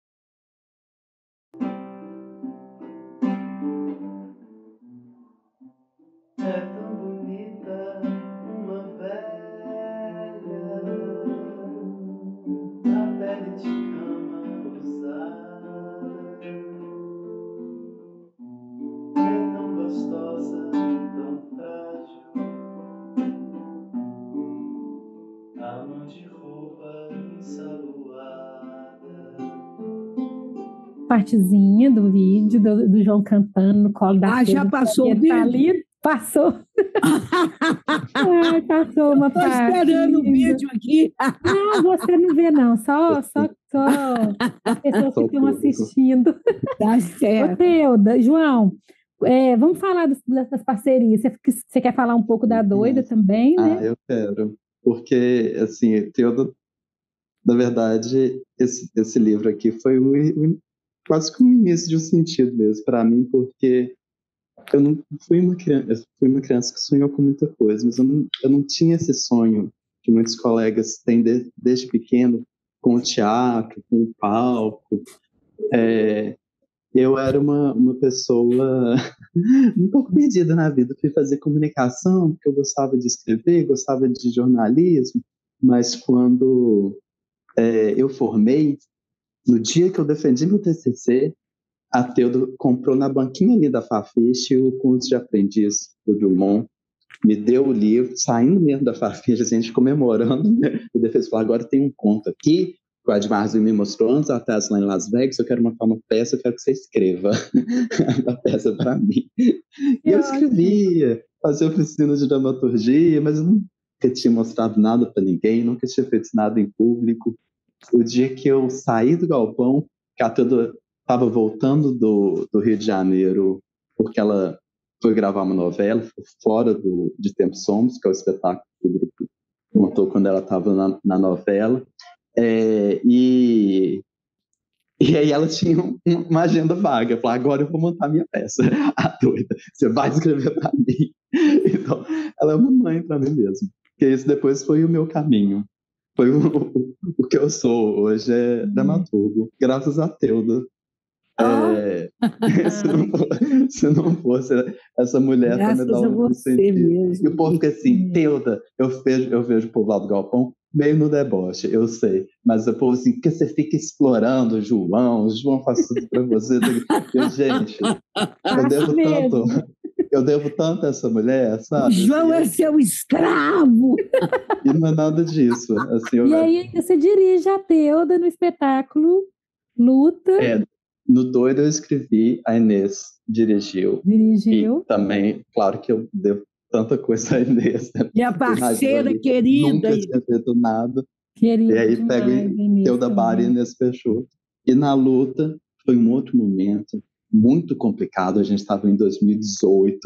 É tão bonita uma velha, a pele de cama usada, é tão gostosa, tão frágil, a mão de roupa ensaboada. Partezinha do vídeo do João cantando no colo da já passou o vídeo? Passou. Ai, passou uma Estou parte. esperando o vídeo aqui. Não, você não vê, não. Só as pessoas que estão assistindo. Tá Ô, certo. Teuda, João, vamos falar dessas parcerias. Você quer falar um pouco da Doida também, né? Eu quero. Porque, assim, na verdade, esse livro aqui foi quase que o início de um sentido mesmo para mim, porque eu não eu fui uma criança que sonhou com muita coisa, mas eu não tinha esse sonho que muitos colegas têm desde pequeno, com o teatro, com o palco. Eu era uma pessoa um pouco perdida na vida. Fui fazer comunicação, porque eu gostava de escrever, gostava de jornalismo, mas quando eu formei, no dia que eu defendi meu TCC, a Teudo comprou na banquinha ali da Farfetch o Contos de Aprendiz do Drummond, me deu o livro, saindo mesmo da Farfetch, a gente comemorando, né? O defesa falou, agora tem um conto aqui, que o Admarzinho me mostrou anos atrás lá em Las Vegas, eu quero montar uma peça, eu quero que você escreva a peça para mim. E eu escrevia, fazia oficina de dramaturgia, mas eu nunca tinha mostrado nada para ninguém, nunca tinha feito nada em público. O dia que eu saí do galpão, que a Teudo estava voltando do Rio de Janeiro, porque ela foi gravar uma novela, fora de Tempos Somos, que é o espetáculo que o grupo montou quando ela estava na novela. E aí ela tinha uma agenda vaga. Eu falei, agora eu vou montar minha peça. A Doida, você vai escrever para mim. Então, ela é uma mãe para mim mesmo. Porque isso depois foi o meu caminho. Foi o que eu sou hoje, é dramaturgo. Graças a Teuda. Se não fosse essa mulher para me Graças dar a um você sentido. mesmo. E o povo fica assim, Teuda, eu vejo o povo lá do galpão meio no deboche, eu sei. Mas o povo assim, porque você fica explorando o João faz tudo para você. Gente, eu devo tanto a essa mulher, sabe? O João é seu escravo. E não é nada disso. Assim, E aí você dirige a Teuda no espetáculo Luta. No Doido eu escrevi, a Inês dirigiu. E também, claro que eu devo tanta coisa a Inês. Né? Minha parceira querida. Nunca tinha feito nada. Querida e aí demais, pego Teuda Bar e Inês fechou. E na Luta foi um outro momento muito complicado. A gente estava em 2018,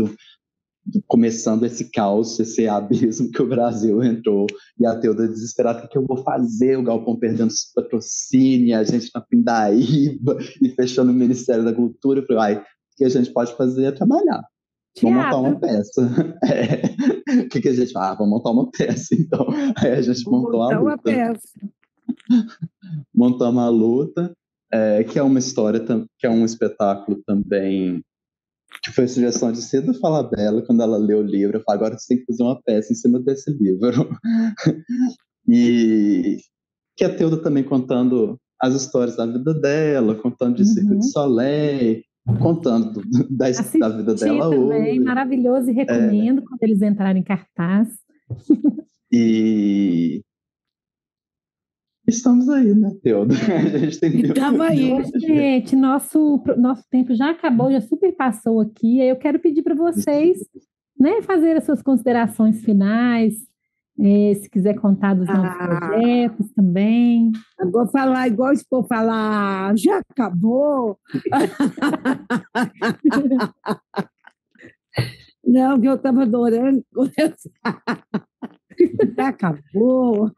começando esse caos, esse abismo que o Brasil entrou, e a Teuda desesperada, o que eu vou fazer? O Galpão perdendo patrocínio, a gente na Pindaíba, e fechando o Ministério da Cultura. Eu falei, o que a gente pode fazer é trabalhar. Vamos montar uma peça. O que a gente faz? Vamos montar uma peça. Então, aí a gente montou a Luta. Montamos a Luta, que é uma história, que é um espetáculo também, que foi sugestão de Cida Falabella, quando ela leu o livro. Eu falei, agora você tem que fazer uma peça em cima desse livro. E que a Teuda também contando as histórias da vida dela, contando de Cirque du Soleil, contando da vida dela também, hoje. Maravilhoso, e recomendo quando eles entrarem em cartaz. E estamos aí, né, Teuda? A gente tem Estamos aí. Gente, nosso tempo já acabou, já super passou aqui. Eu quero pedir para vocês, né, fazer as suas considerações finais, se quiser contar dos novos projetos também. Eu vou falar igual se for falar, já acabou. Não, que eu estava adorando conversar. Já acabou.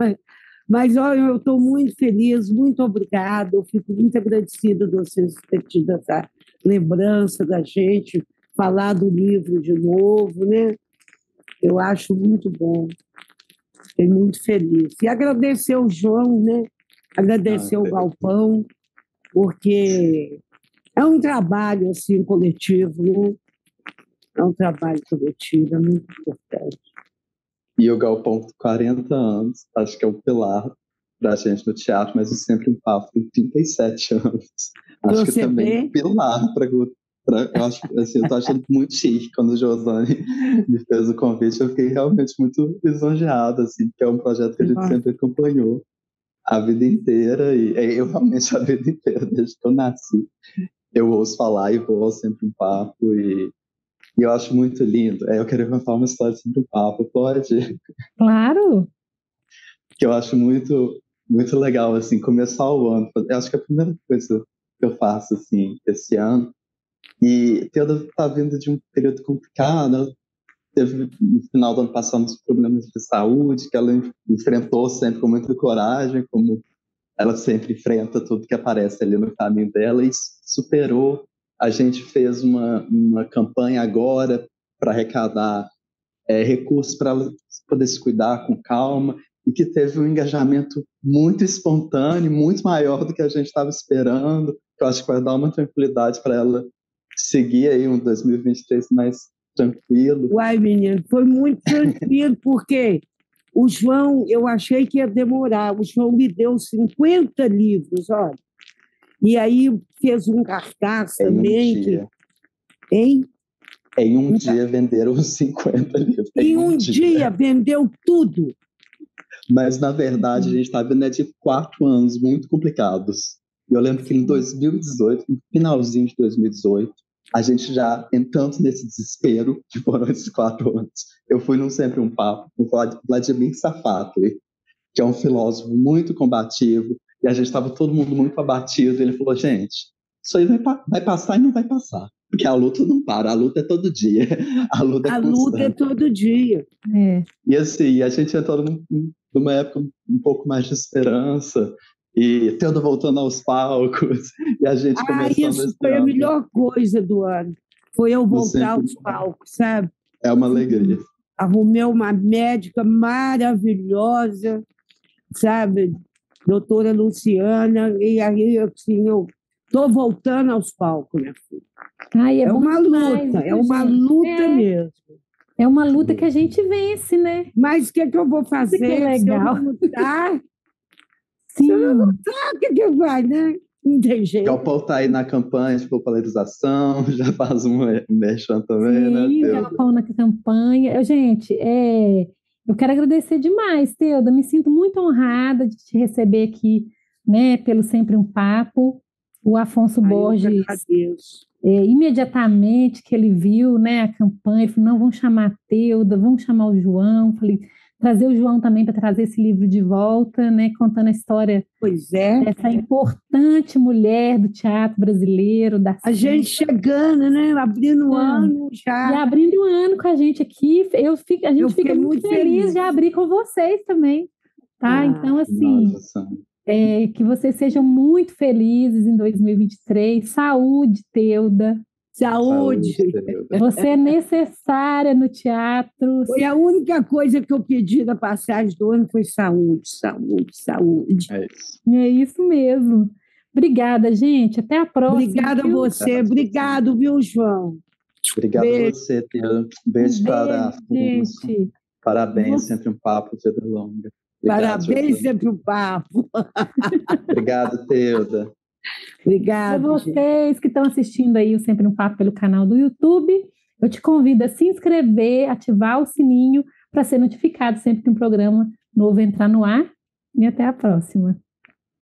Mas olha, eu estou muito feliz, muito obrigada. Eu fico muito agradecida de vocês terem tido essa lembrança da gente, falar do livro de novo, né? Eu acho muito bom. Fiquei muito feliz. E agradecer ao João, né? Agradecer ao Galpão, porque é um trabalho assim, coletivo, né? É um trabalho coletivo, é muito importante. E o Galpão, 40 anos, acho que é o pilar da gente no teatro, mas é sempre um papo com 37 anos. Acho que também é um pilar para eu acho, assim, eu tô achando muito chique quando o Josane me fez o convite. Eu fiquei realmente muito lisonjeado, assim, porque é um projeto que a gente sempre acompanhou a vida inteira, e eu realmente a vida inteira, desde que eu nasci. Eu ouço falar e vou sempre um papo, e E eu acho muito lindo. Eu queria contar uma história sobre o Papa, pode? Claro. Que eu acho muito, muito legal, assim, começar o ano. Eu acho que é a primeira coisa que eu faço, assim, esse ano. E Teoda está vindo de um período complicado. Ela teve, no final do ano passado, uns problemas de saúde, que ela enfrentou sempre com muita coragem, como ela sempre enfrenta tudo que aparece ali no caminho dela, e superou. A gente fez uma campanha agora para arrecadar recursos para ela poder se cuidar com calma, e que teve um engajamento muito espontâneo, muito maior do que a gente estava esperando, que eu acho que vai dar uma tranquilidade para ela seguir aí um 2023 mais tranquilo. Uai, menino, foi muito tranquilo, porque o João, eu achei que ia demorar, o João me deu 50 livros, olha, e aí fez um cartaz também. Hein? Em um dia venderam os 50 livros. Em um dia vendeu tudo. Mas, na verdade, a gente está vendo de 4 anos muito complicados. Eu lembro que em 2018, no finalzinho de 2018, a gente já entrando nesse desespero, que foram esses 4 anos. Eu fui num Sempre um Papo com Vladimir Safatli, que é um filósofo muito combativo, e a gente estava todo mundo muito abatido. Ele falou, gente, isso aí vai passar e não vai passar. Porque a luta não para, a luta é todo dia. A luta é todo dia. E assim, a gente entrou numa época um pouco mais de esperança, e Teoda voltando aos palcos, e a gente começando isso foi a melhor coisa do ano. Foi eu voltar aos palcos, sabe? É uma alegria. Arrumei uma médica maravilhosa, sabe? Doutora Luciana, e aí, assim, eu estou voltando aos palcos, minha filha. É uma luta, mesmo. É uma luta que a gente vence, né? Mas o que eu vou fazer? Que é legal. Se eu não lutar, sim. Se eu não lutar, o que vai, né? Não tem jeito. O Paulo está aí na campanha de popularização, já faz um merchan também, né? Sim, já falou na campanha. Gente, eu quero agradecer demais, Teuda. Me sinto muito honrada de te receber aqui, né, pelo Sempre um Papo. O Afonso Borges, imediatamente que ele viu, né, a campanha, ele falou, não, vamos chamar a Teuda, vamos chamar o João. Falei, trazer o João também para trazer esse livro de volta, né, contando a história dessa importante mulher do teatro brasileiro. A gente chegando, né, abrindo o ano já. E abrindo o ano com a gente aqui, a gente fica muito feliz de abrir com vocês também, tá? Então, assim... Nossa. Que vocês sejam muito felizes em 2023. Saúde, Teuda. Saúde. Você é necessária no teatro. Foi a única coisa que eu pedi da passagem do ano, foi saúde, saúde, saúde. É isso mesmo. Obrigada, gente. Até a próxima. Obrigada a você. Obrigado, viu, João? Obrigado a você, Teuda. Beijo para gente. Parabéns, Sempre um Papo, vida longa. Obrigado, parabéns, Sempre um Papo. Obrigado, Teuda. Obrigada. Para vocês que estão assistindo aí o Sempre um Papo pelo canal do YouTube, eu te convido a se inscrever, ativar o sininho para ser notificado sempre que um programa novo entrar no ar. E até a próxima.